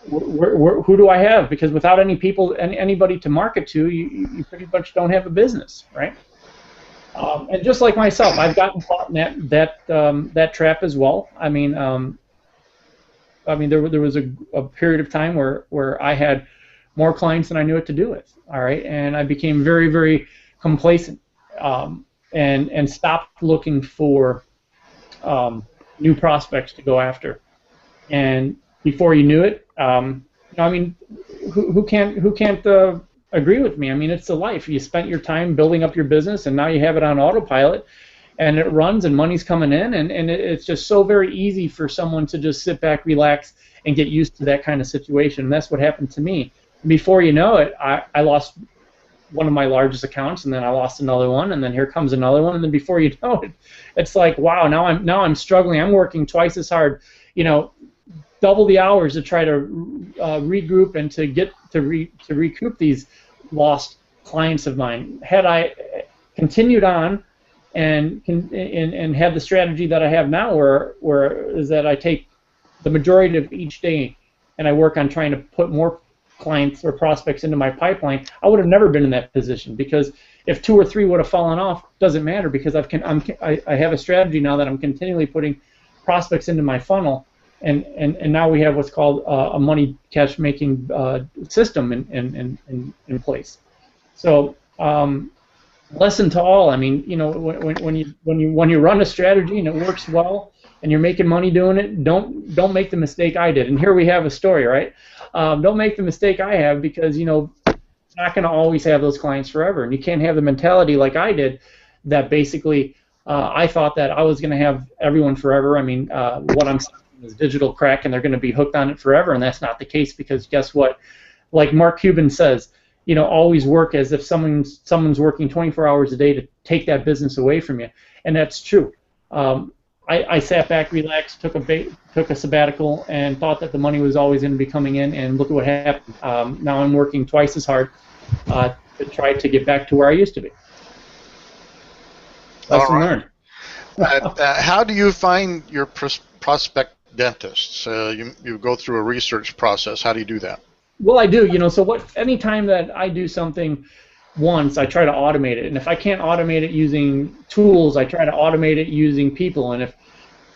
who do I have? Because without any people, anybody to market to, you pretty much don't have a business, right? And just like myself, I've gotten caught in that trap as well. I mean, there was a period of time where I had more clients than I knew what to do with. All right, and I became very, very complacent, and stopped looking for new prospects to go after. And before you knew it, I mean, who can't agree with me? I mean, it's the life. You spent your time building up your business, and now you have it on autopilot, and it runs, and money's coming in, and it's just so very easy for someone to just sit back, relax, and get used to that kind of situation. And that's what happened to me. Before you know it, I lost one of my largest accounts, and then I lost another one, and then here comes another one, and then before you know it, it's like, wow, now I'm struggling. I'm working twice as hard, double the hours to try to regroup and to recoup these lost clients of mine. Had I continued on and had the strategy that I have now, where is that I take the majority of each day and I work on trying to put more clients or prospects into my pipeline, I would have never been in that position, because if 2 or 3 would have fallen off, doesn't matter, because I have a strategy now that I'm continually putting prospects into my funnel, and now we have what's called a money cash making system in place. So lesson to all, I mean, when you run a strategy and it works well and you're making money doing it, don't make the mistake I did. And here we have a story, right? Don't make the mistake I have, because it's not going to always have those clients forever, and you can't have the mentality like I did, that basically I thought that I was going to have everyone forever. I mean, what I'm saying is digital crack, and they're going to be hooked on it forever, and that's not the case, because guess what? Like Mark Cuban says, always work as if someone's working 24 hours a day to take that business away from you, and that's true. I sat back, relaxed, took a sabbatical, and thought that the money was always going to be coming in, and look at what happened. Now I'm working twice as hard to try to get back to where I used to be. Lesson learned. How do you find your prospect dentists? You go through a research process. How do you do that? Well, I do. Anytime that I do something once, I try to automate it, and if I can't automate it using tools, I try to automate it using people.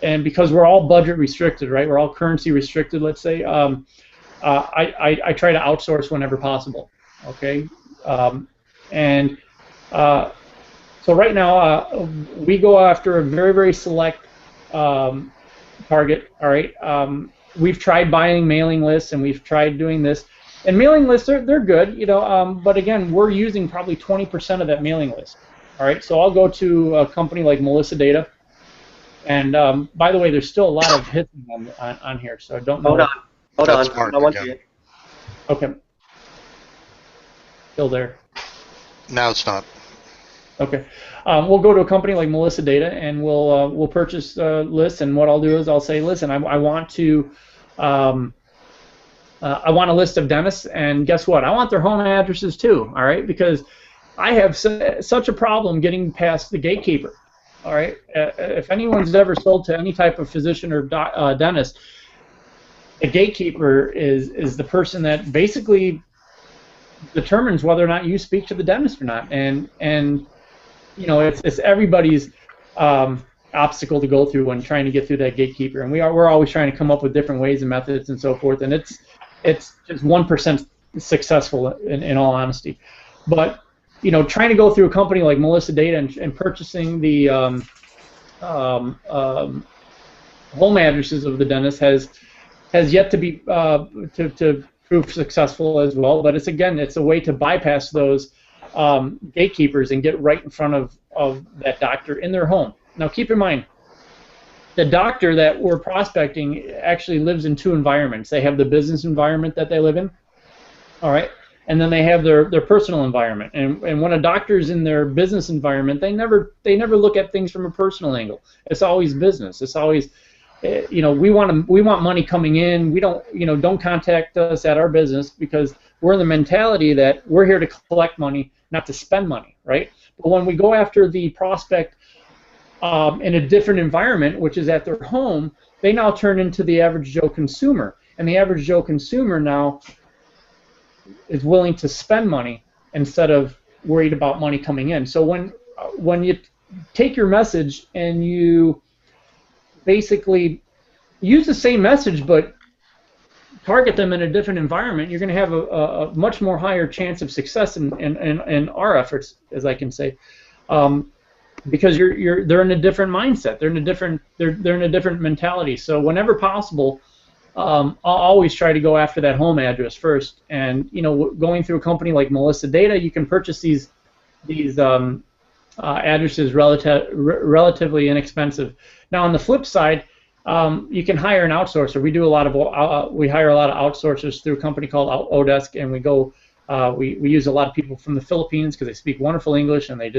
And because we're all budget restricted, right? We're all currency restricted, let's say. I try to outsource whenever possible. Okay, so right now we go after a very, very select target. All right, we've tried buying mailing lists, and we've tried doing this. And mailing lists, they're good, but again, we're using probably 20% of that mailing list. All right, so I'll go to a company like Melissa Data, and by the way, there's still a lot of hissing on here, so I don't know. Hold on. I want you. Okay. Still there. Now it's not. Okay. We'll go to a company like Melissa Data, and we'll purchase lists, and what I'll do is I'll say, listen, I want to. I want a list of dentists, and guess what? I want their home addresses too, all right? Because I have such a problem getting past the gatekeeper, all right? If anyone's ever sold to any type of physician or dentist, the gatekeeper is the person that basically determines whether or not you speak to the dentist or not, and it's everybody's obstacle to go through when trying to get through that gatekeeper, and we're always trying to come up with different ways and methods and so forth, and it's just 1% successful in all honesty. But trying to go through a company like Melissa Data and purchasing the home addresses of the dentist has yet to be to prove successful as well. But it's a way to bypass those gatekeepers and get right in front of that doctor in their home. Now keep in mind, the doctor that we're prospecting actually lives in 2 environments. They have the business environment that they live in, all right, and then they have their personal environment. And when a doctor's in their business environment, they never look at things from a personal angle. It's always business. It's always, we want money coming in. We don't contact us at our business, because we're in the mentality that we're here to collect money, not to spend money, right? But when we go after the prospect in a different environment, which is at their home, they now turn into the average Joe consumer. And the average Joe consumer now is willing to spend money instead of worried about money coming in. So when you take your message and you basically use the same message but target them in a different environment, you're going to have a much more higher chance of success in our efforts, as I can say, because they're in a different mindset. They're in a different mentality. So whenever possible, I'll always try to go after that home address first. And going through a company like Melissa Data, you can purchase these addresses relatively inexpensive. Now on the flip side, you can hire an outsourcer. We hire a lot of outsourcers through a company called Odesk, and we use a lot of people from the Philippines because they speak wonderful English, and their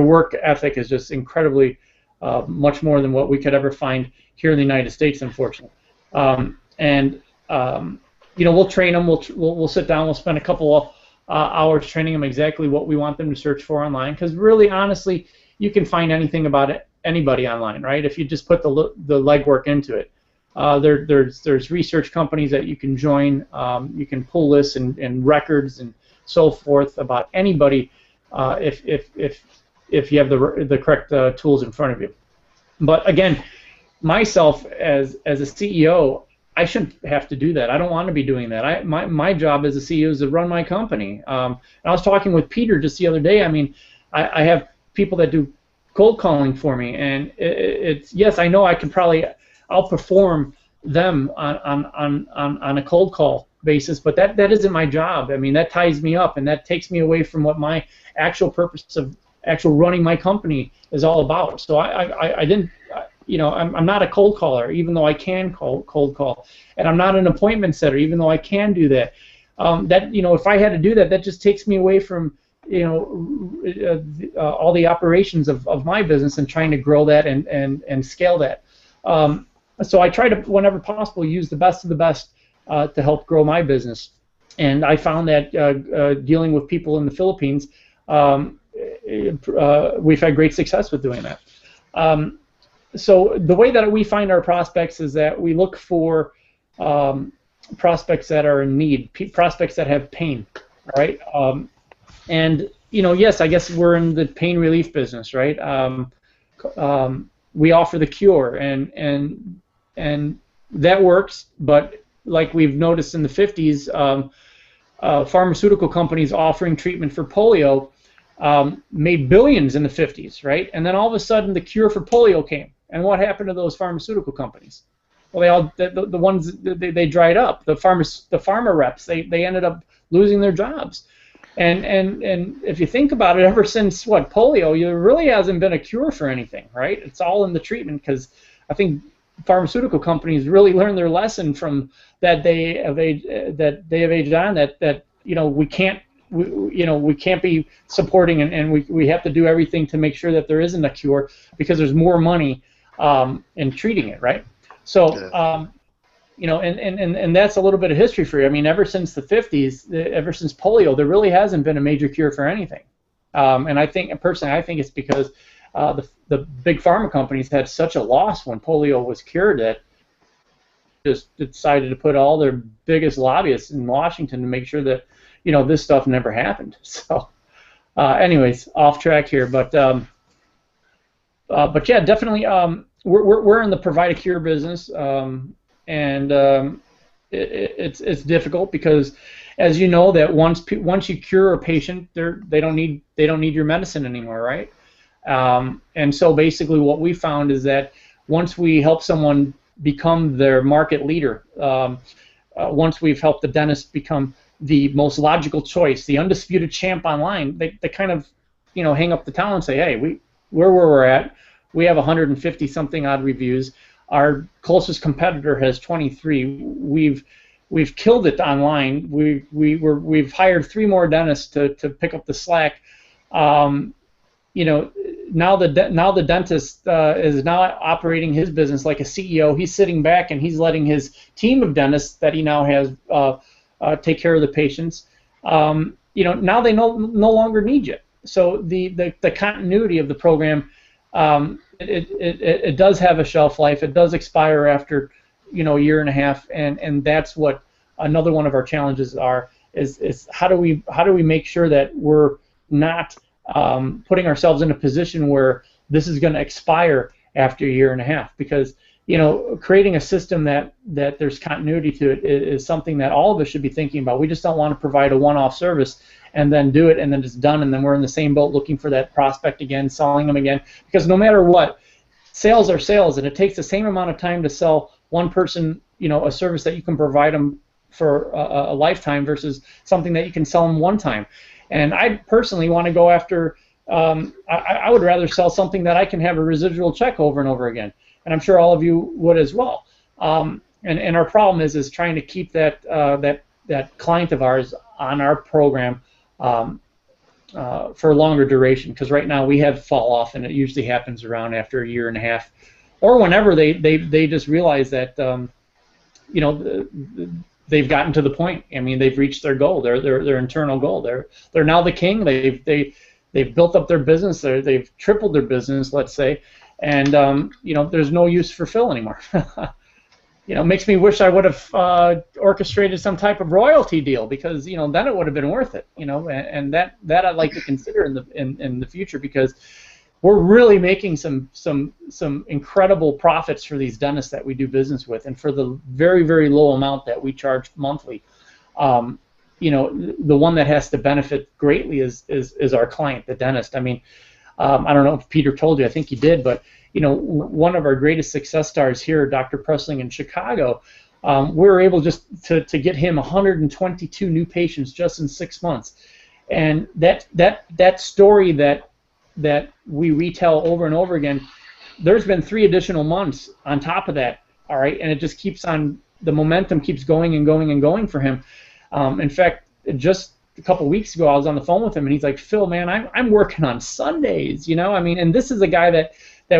work ethic is just incredibly much more than what we could ever find here in the United States, unfortunately. We'll train them. We'll sit down. We'll spend a couple of hours training them exactly what we want them to search for online. Because really, honestly, you can find anything about anybody online, right? If you just put the legwork into it. There's research companies that you can join. You can pull lists and records and so forth about anybody if you have the correct tools in front of you. But again, myself as a CEO, I shouldn't have to do that. I don't want to be doing that. My job as a CEO is to run my company. And I was talking with Peter just the other day. I mean, I have people that do cold calling for me, and yes, I know I can probably outperform them on a cold call basis, but that isn't my job. I mean, that ties me up, and that takes me away from what my actual purpose of actual running my company is all about. So I didn't, I'm not a cold caller, even though I can cold call, and I'm not an appointment setter, even though I can do that. If I had to do that, that just takes me away from all the operations of my business and trying to grow that and scale that. So I try to, whenever possible, use the best of the best to help grow my business. And I found that dealing with people in the Philippines, we've had great success with doing that. So the way that we find our prospects is that we look for prospects that are in need, prospects that have pain, all right? And yes, I guess we're in the pain relief business, right? We offer the cure, and that works. But like we've noticed in the 50s, pharmaceutical companies offering treatment for polio made billions in the 50s, right? And then all of a sudden, the cure for polio came, and what happened to those pharmaceutical companies? Well, the ones they dried up. The pharma reps they ended up losing their jobs. And if you think about it, ever since polio, there really hasn't been a cure for anything, right? It's all in the treatment, because I think pharmaceutical companies really learned their lesson from that day of age on, that we can't be supporting and we have to do everything to make sure that there isn't a cure, because there's more money in treating it, right? So. Yeah. And that's a little bit of history for you. I mean, ever since the 50s, ever since polio, there really hasn't been a major cure for anything. And I think it's because the big pharma companies had such a loss when polio was cured that just decided to put all their biggest lobbyists in Washington to make sure that this stuff never happened. So, anyways, off track here, but yeah, definitely, we're in the provide a cure business. And it's difficult because, as you know, that once you cure a patient, they don't need your medicine anymore, right? And so basically, what we found is that once we help someone become their market leader, once we've helped the dentist become the most logical choice, the undisputed champ online, they kind of hang up the towel and say, hey, where we're at, we have 150 something odd reviews. Our closest competitor has 23. We've we've killed it online. We've hired 3 more dentists to pick up the slack. You know, now the dentist is now operating his business like a CEO. He's sitting back and he's letting his team of dentists that he now has take care of the patients. You know, now they no longer need you. So the continuity of the program, it does have a shelf life. It does expire after, you know, a year and a half, and that's what another one of our challenges is how do we make sure that we're not putting ourselves in a position where this is going to expire after a year and a half, because, you know, creating a system that there's continuity to it is something that all of us should be thinking about. We just don't want to provide a one-off service and then do it and then it's done and then we're in the same boat looking for that prospect again, selling them again, because no matter what, sales are sales, and it takes the same amount of time to sell one person, you know, a service that you can provide them for a lifetime versus something that you can sell them one time. And I personally want to go after, I would rather sell something that I can have a residual check over and over again. And I'm sure all of you would as well. And our problem is trying to keep that client of ours on our program for a longer duration, because right now we have fall off, and it usually happens around after a year and a half, or whenever they just realize that you know, they've gotten to the point. I mean, they've reached their goal, their internal goal. They're now the king. They've built up their business. They've tripled their business, let's say, and you know, there's no use for Phil anymore. You know, makes me wish I would have orchestrated some type of royalty deal, because, you know, then it would have been worth it. You know, and that I'd like to consider in the future, because we're really making some incredible profits for these dentists that we do business with, and for the very, very low amount that we charge monthly. You know, the one that has to benefit greatly is our client, the dentist. I mean, I don't know if Peter told you, I think he did, but, you know, one of our greatest success stars here, Dr. Pressling in Chicago, we were able just to get him 122 new patients just in 6 months. And that story that we retell over and over again, there's been 3 additional months on top of that, all right, and it just keeps on, the momentum keeps going and going and going for him. In fact, just a couple weeks ago, I was on the phone with him, and he's like, Phil, man, I'm working on Sundays, you know, I mean, and this is a guy that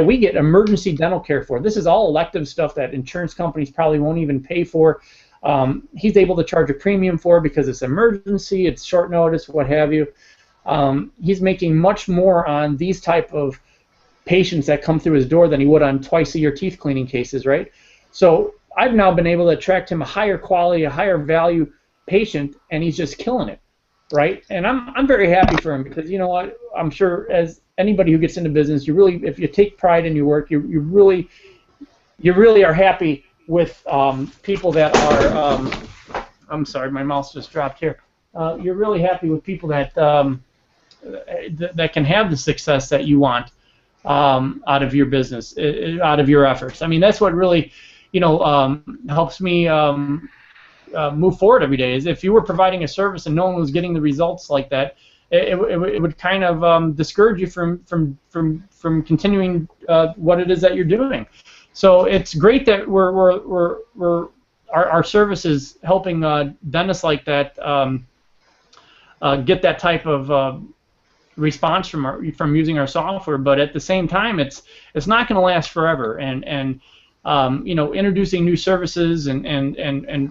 we get emergency dental care for. This is all elective stuff that insurance companies probably won't even pay for. He's able to charge a premium for because it's emergency, it's short notice, what have you. He's making much more on these type of patients that come through his door than he would on twice-a-year teeth cleaning cases, right? So I've now been able to attract him a higher quality, a higher value patient, and he's just killing it, right? And I'm very happy for him, because, you know what, I'm sure as anybody who gets into business, you really, if you take pride in your work, you really are happy with people that are. I'm sorry, my mouse just dropped here. You're really happy with people that that can have the success that you want out of your business, out of your efforts. I mean, that's what really, you know, helps me move forward every day. Is if you were providing a service and no one was getting the results like that, it would kind of discourage you from continuing what it is that you're doing. So it's great that our service is helping dentists like that get that type of response from using our software. But at the same time, it's not going to last forever. And you know, introducing new services and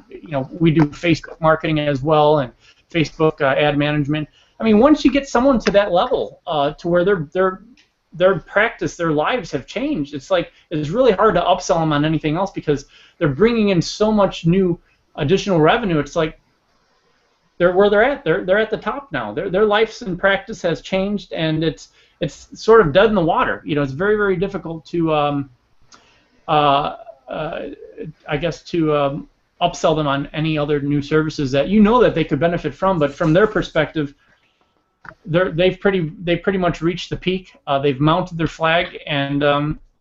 you know, we do Facebook marketing as well, and Facebook ad management. I mean, once you get someone to that level, to where their practice, their lives have changed, it's like it's really hard to upsell them on anything else, because they're bringing in so much new additional revenue. It's like they're where they're at. They're at the top now. Their lives and practice has changed, and it's sort of dead in the water. You know, it's very, very difficult to I guess to upsell them on any other new services that you know that they could benefit from, but from their perspective, they've pretty much reached the peak. They've mounted their flag, and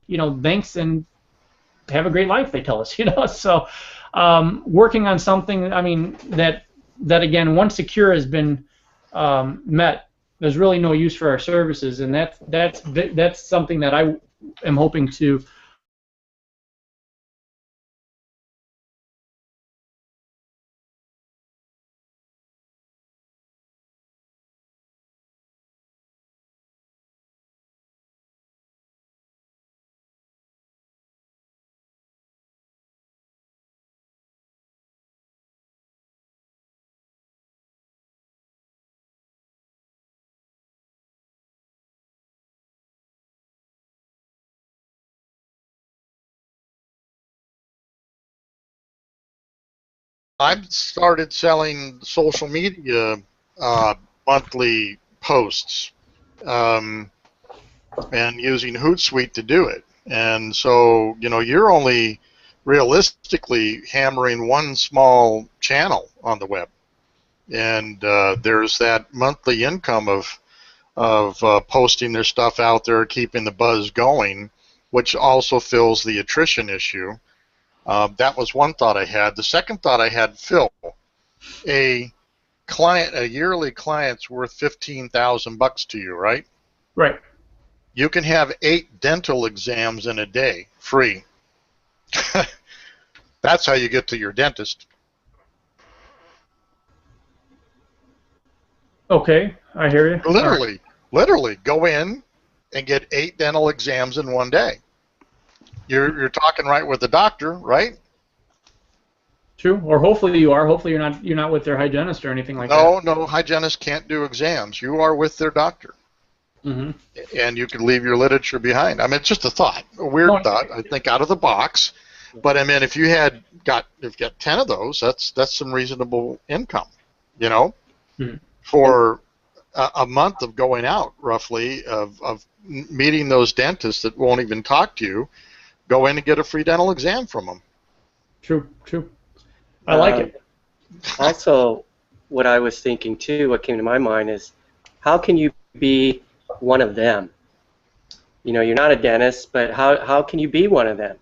you know, thanks and have a great life, they tell us. You know, so working on something, I mean, that again, once secure has been met, there's really no use for our services, and that's something that I am hoping to I've started selling social media monthly posts and using Hootsuite to do it. And so, you're only realistically hammering one small channel on the web. And there's that monthly income of posting their stuff out there, keeping the buzz going, which also fills the attrition issue. That was one thought I had. The second thought I had, Phil, a yearly client's worth $15,000 to you, right? Right. You can have 8 dental exams in a day, free. That's how you get to your dentist. Okay, I hear you. Literally, go in and get 8 dental exams in one day. You're talking right with the doctor, right? True. Or hopefully you are. Hopefully you're not with their hygienist or anything like that. No, hygienists can't do exams. You are with their doctor. Mm-hmm. And you can leave your literature behind. I mean, it's just a thought, a weird thought. I think out of the box. But I mean, if you got 10 of those, that's some reasonable income, Mm-hmm. for a month of going out, roughly, of meeting those dentists that won't even talk to you. Go in and get a free dental exam from them. True. I like it. Also, what I was thinking too, what came to my mind is, how can you be one of them? You're not a dentist, but how can you be one of them?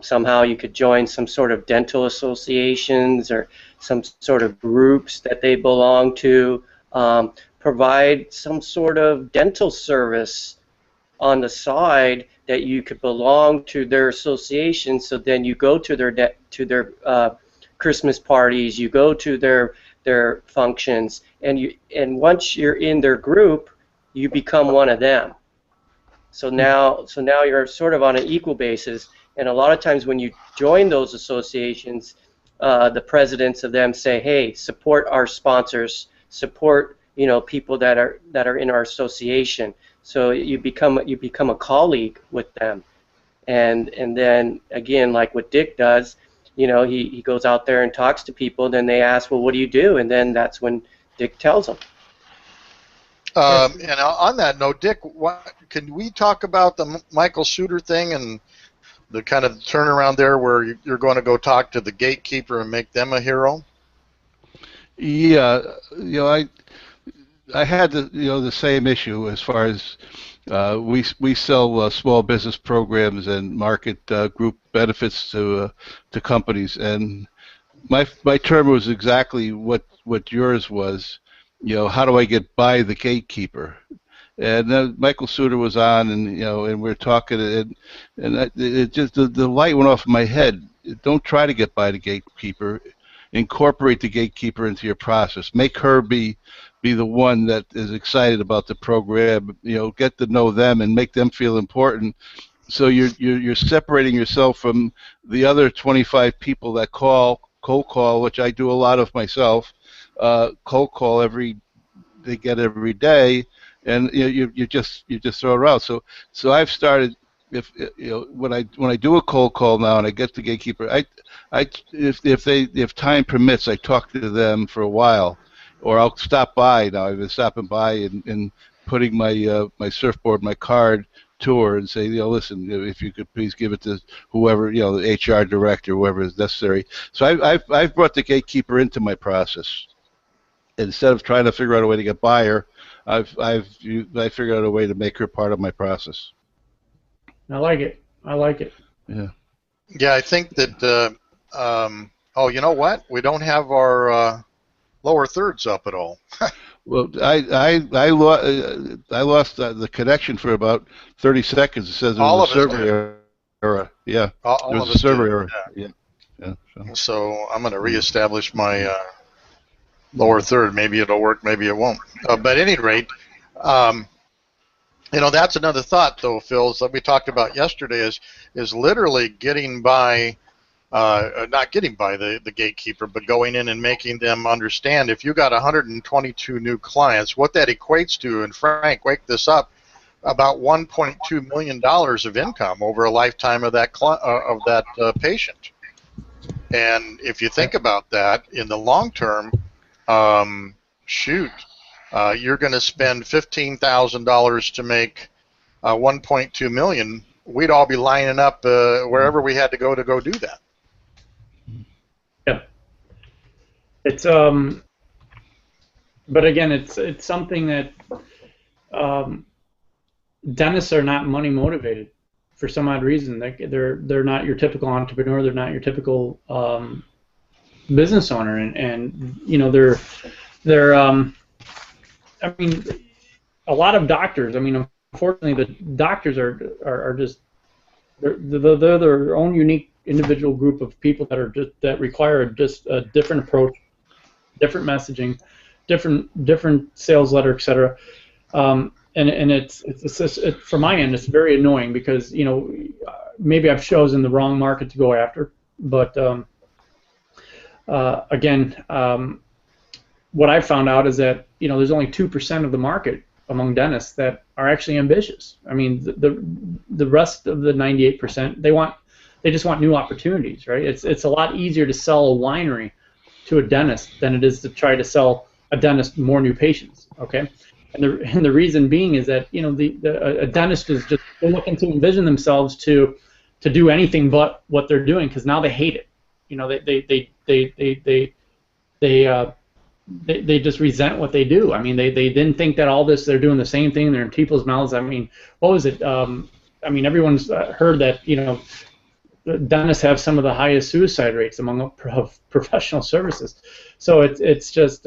Somehow you could join some sort of dental associations or some sort of groups that they belong to, provide some sort of dental service on the side that you could belong to their association. So then you go to their Christmas parties, you go to their functions, and once you're in their group, you become one of them. So now you're sort of on an equal basis. And a lot of times when you join those associations, the presidents of them say, "Hey, support our sponsors, support people that are in our association." So you become a colleague with them, and then again, like what Dick does, he goes out there and talks to people. Then they ask, "Well, what do you do?" And then that's when Dick tells them. And on that note, Dick, can we talk about the Michael Suter thing and the kind of turnaround there where you're going to go talk to the gatekeeper and make them a hero? Yeah, I had the same issue as far as we sell small business programs and market group benefits to companies, and my term was exactly what yours was. How do I get by the gatekeeper? And then Michael Suter was on, and and we're talking, and it just the light went off in my head. Don't try to get by the gatekeeper. Incorporate the gatekeeper into your process. Make her be the one that is excited about the program. Get to know them and make them feel important. So you're separating yourself from the other 25 people that cold call, which I do a lot of myself. Cold call every day, and you just throw it out. So I've started, when I do a cold call now and I get the gatekeeper, if time permits, I talk to them for a while, or I'll stop by. Now I've been stopping by and putting my surfboard, my card to her and say, listen, if you could please give it to whoever, the HR director, whoever is necessary. So I've brought the gatekeeper into my process. Instead of trying to figure out a way to get by her, I figured out a way to make her part of my process. I like it. Yeah. Yeah, I think that. Oh, you know what? We don't have our lower thirds up at all. Well, I lost the connection for about 30 seconds. It says there was a server error. Yeah, there was a server error. Yeah. So I'm going to reestablish my lower third. Maybe it'll work. Maybe it won't. But at any rate, that's another thought, though, Phil, that we talked about yesterday is literally getting by. Not getting by the gatekeeper, but going in and making them understand if you got 122 new clients, what that equates to, and Frank, wake this up, about $1.2 million of income over a lifetime of that patient. And if you think about that, in the long term, shoot, you're going to spend $15,000 to make 1.2 million. We'd all be lining up wherever we had to go do that. Yeah. It's but again, it's something that dentists are not money motivated for some odd reason. They're not your typical entrepreneur. They're not your typical business owner, and you know they're I mean, a lot of doctors. I mean, unfortunately, the doctors are just they're their own unique individual group of people that require just a different approach, different messaging, different sales letter, etc. And it's from my end, it's very annoying because maybe I've chosen the wrong market to go after, but again, what I've found out is that there's only 2% of the market among dentists that are actually ambitious. I mean, the rest of the 98%, they just want new opportunities, right? It's a lot easier to sell a winery to a dentist than it is to try to sell a dentist more new patients. Okay, and the reason being is that a dentist is just looking to envision themselves to do anything but what they're doing because now they hate it. They just resent what they do. I mean, they didn't think that all this, they're doing the same thing. They're in people's mouths. I mean, what was it? I mean, everyone's heard that dentists have some of the highest suicide rates among professional services. So it's just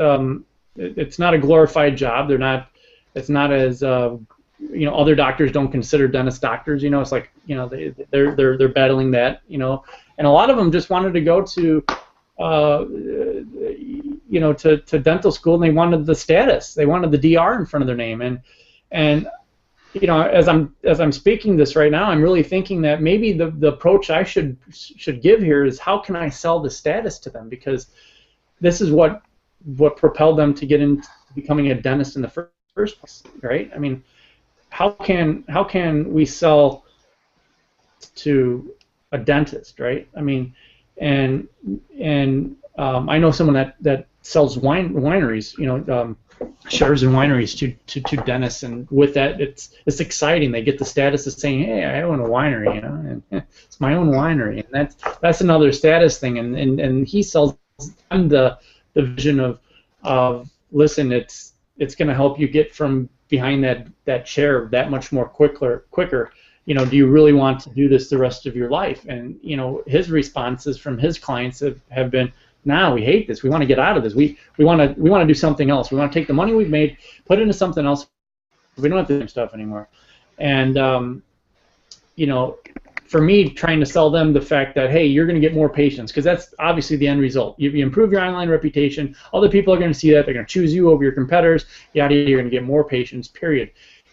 it's not a glorified job. They're not. It's not as other doctors don't consider dentists doctors. It's like they're battling that. And a lot of them just wanted to go to to dental school, and they wanted the status. They wanted the DR in front of their name, and as I'm speaking this right now, I'm really thinking that maybe the approach I should give here is how can I sell the status to them, because this is what propelled them to get into becoming a dentist in the first place, right? I mean, how can we sell to a dentist, right? I mean, and I know someone that sells wineries, shares in wineries to dentists, and with that, it's exciting. They get the status of saying, "Hey, I own a winery," and it's my own winery, and that's another status thing. And he sells them the vision of listen, it's going to help you get from behind that chair that much more quicker. Do you really want to do this the rest of your life? And his responses from his clients have been, "Nah, we hate this. We want to get out of this. We want to do something else. We want to take the money we've made, put it into something else. We don't have the same stuff anymore." And for me, trying to sell them the fact that, hey, you're going to get more patients, because that's obviously the end result. You improve your online reputation, other people are going to see that, they're going to choose you over your competitors, yada, you're going to get more patients, period.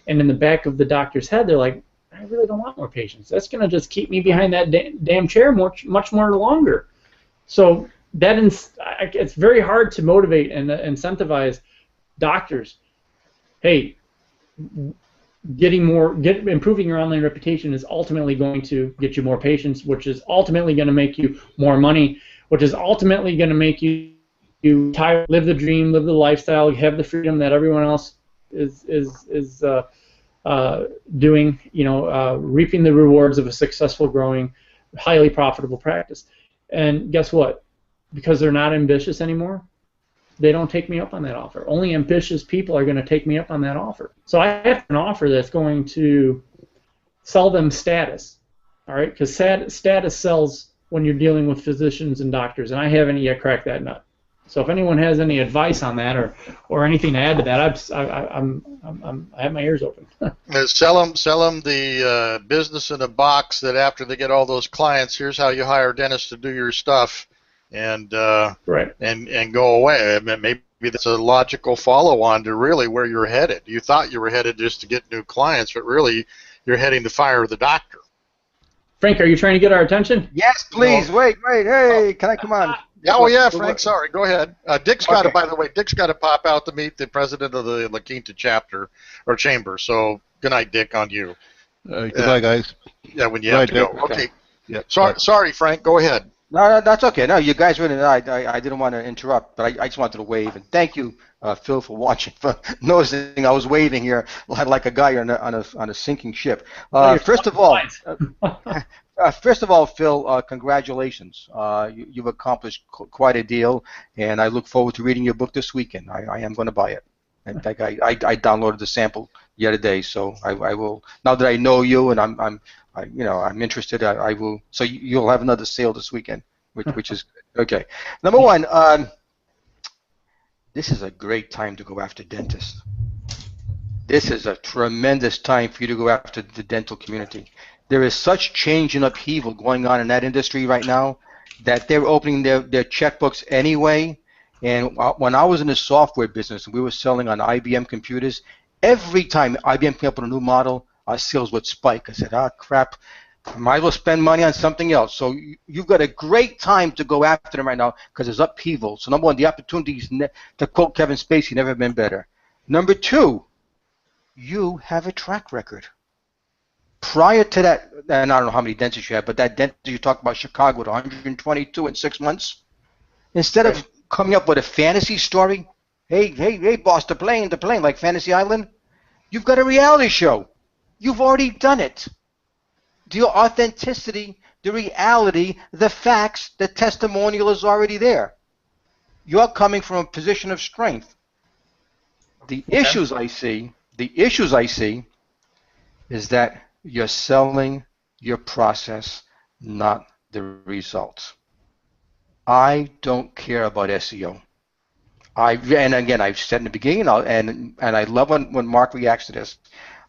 And in the back of the doctor's head, they're like, I really don't want more patients. That's going to just keep me behind that damn chair much more longer. So it's very hard to motivate and incentivize doctors. Hey, improving your online reputation is ultimately going to get you more patients, which is ultimately going to make you more money, which is ultimately going to make you live the dream, live the lifestyle, have the freedom that everyone else is doing, reaping the rewards of a successful, growing, highly profitable practice. And guess what? Because they're not ambitious anymore, they don't take me up on that offer. Only ambitious people are going to take me up on that offer. So I have an offer that's going to sell them status, all right? Because status sells when you're dealing with physicians and doctors, and I haven't yet cracked that nut. So if anyone has any advice on that or anything to add to that, I have my ears open. Sell them the business in a box that after they get all those clients, here's how you hire dentists to do your stuff. And right. and go away. I mean, maybe that's a logical follow-on to really where you're headed. You thought you were headed just to get new clients, but really you're heading to fire the doctor. Frank, are you trying to get our attention? Yes, please. No. Wait. Hey, can I come on? Yeah, Frank. Sorry. Go ahead. Dick's got to. By the way, Dick's got to pop out to meet the president of the La Quinta chapter or chamber. So good night, Dick. On you. Good night, guys. Yeah, when you have to go. Okay. Yeah. Sorry, Frank. Go ahead. No, no, that's okay. No, you guys really. I didn't want to interrupt, but I just wanted to wave and thank you, Phil, for watching, for noticing I was waving here like a guy on a sinking ship. No, you're First of all, first of all, Phil, congratulations. You've accomplished quite a deal, and I look forward to reading your book this weekend. I am going to buy it. In fact, I downloaded the sample the other day, so I will. Now that I know you and I'm interested. I will. So you'll have another sale this weekend, which is good. Okay. Number one, this is a great time to go after dentists. This is a tremendous time for you to go after the dental community. There is such change and upheaval going on in that industry right now that they're opening their checkbooks anyway. And when I was in the software business and we were selling on IBM computers, every time IBM came up with a new model, our sales would spike. I said, crap, I might as well spend money on something else. So you've got a great time to go after them right now because there's upheaval. So number one, the opportunities, to quote Kevin Spacey, never been better. Number two, you have a track record. Prior to that, and I don't know how many dentists you have, but that dentist you talked about, Chicago, with 122 in 6 months, instead of coming up with a fantasy story, hey, boss, the plane, like Fantasy Island, you've got a reality show. You've already done it. The authenticity, the reality, the facts, the testimonial is already there. You're coming from a position of strength. The issues I see is that you're selling your process, not the results. I don't care about SEO. And again, I've said in the beginning, and I love when Mark reacts to this.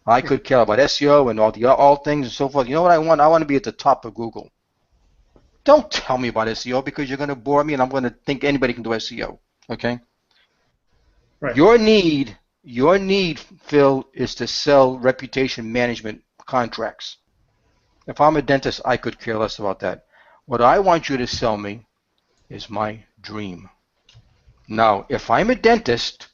I could care about SEO and all things and so forth. You know what I want? I want to be at the top of Google. Don't tell me about SEO because you're going to bore me, and I'm going to think anybody can do SEO. Okay? Right. Your need, Phil, is to sell reputation management contracts. If I'm a dentist, I could care less about that. What I want you to sell me is my dream. Now, if I'm a dentist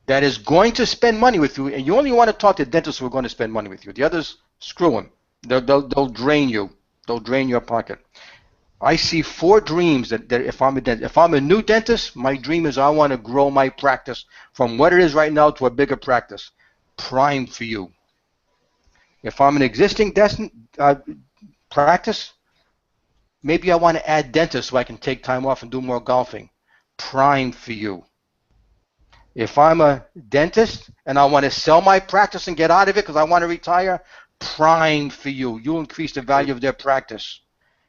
that is going to spend money with you, and you only want to talk to dentists who are going to spend money with you. The others, screw them. They'll drain you. They'll drain your pocket. I see 4 dreams that if I'm a dentist, if I'm a new dentist, my dream is I want to grow my practice from what it is right now to a bigger practice. Prime for you. If I'm an existing practice, maybe I want to add dentists so I can take time off and do more golfing. Prime for you. If I'm a dentist and I want to sell my practice and get out of it because I want to retire, prime for you. You'll increase the value of their practice.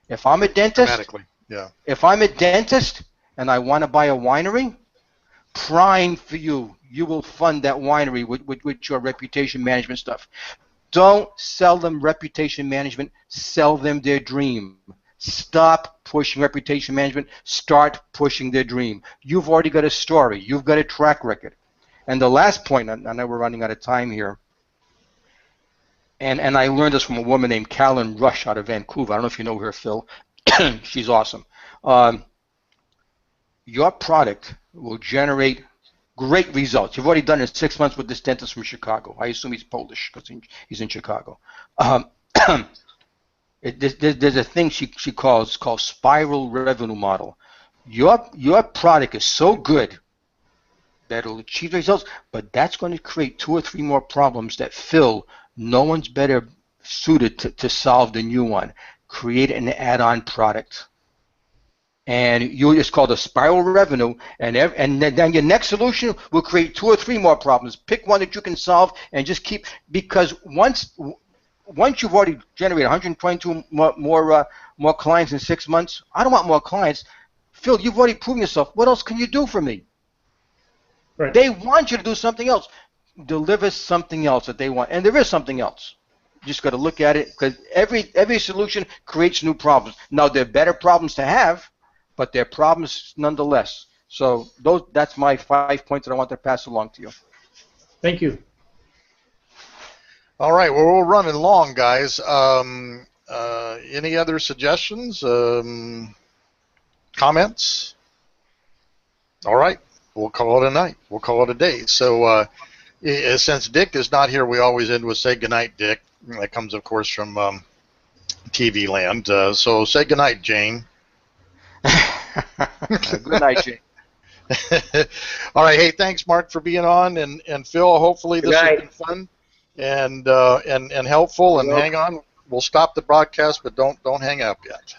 If I'm a dentist, if I'm a dentist and I want to buy a winery, prime for you. You will fund that winery with your reputation management stuff. Don't sell them reputation management. Sell them their dream. Stop pushing reputation management. Start pushing their dream. You've already got a story. You've got a track record. And the last point, I know we're running out of time here, and I learned this from a woman named Callan Rush out of Vancouver. I don't know if you know her, Phil. She's awesome. Your product will generate great results. You've already done it in 6 months with this dentist from Chicago. I assume he's Polish because he's in Chicago. There's a thing she calls spiral revenue model. Your product is so good that it'll achieve results, but that's going to create 2 or 3 more problems that Phil, no one's better suited to solve than you one. Create an add-on product. And it's called a spiral revenue, and then your next solution will create 2 or 3 more problems. Pick one that you can solve and just keep, because once you've already generated 122 more clients in 6 months, I don't want more clients. Phil, you've already proven yourself. What else can you do for me? Right. They want you to do something else. Deliver something else that they want, and there is something else. You just got to look at it, because every solution creates new problems. Now, they're better problems to have, but they're problems nonetheless. So that's my 5 points that I want to pass along to you. Thank you. All right, well, we're running long, guys. Any other suggestions? Comments? All right, we'll call it a night. We'll call it a day. So since Dick is not here, we always end with say goodnight, Dick. That comes, of course, from TV land. So say goodnight, Jane. Good night, Jay. All right. Hey, thanks, Mark, for being on, and Phil. Hopefully, Good this has night. been fun and helpful. And You're hang on, we'll stop the broadcast, but don't hang up yet.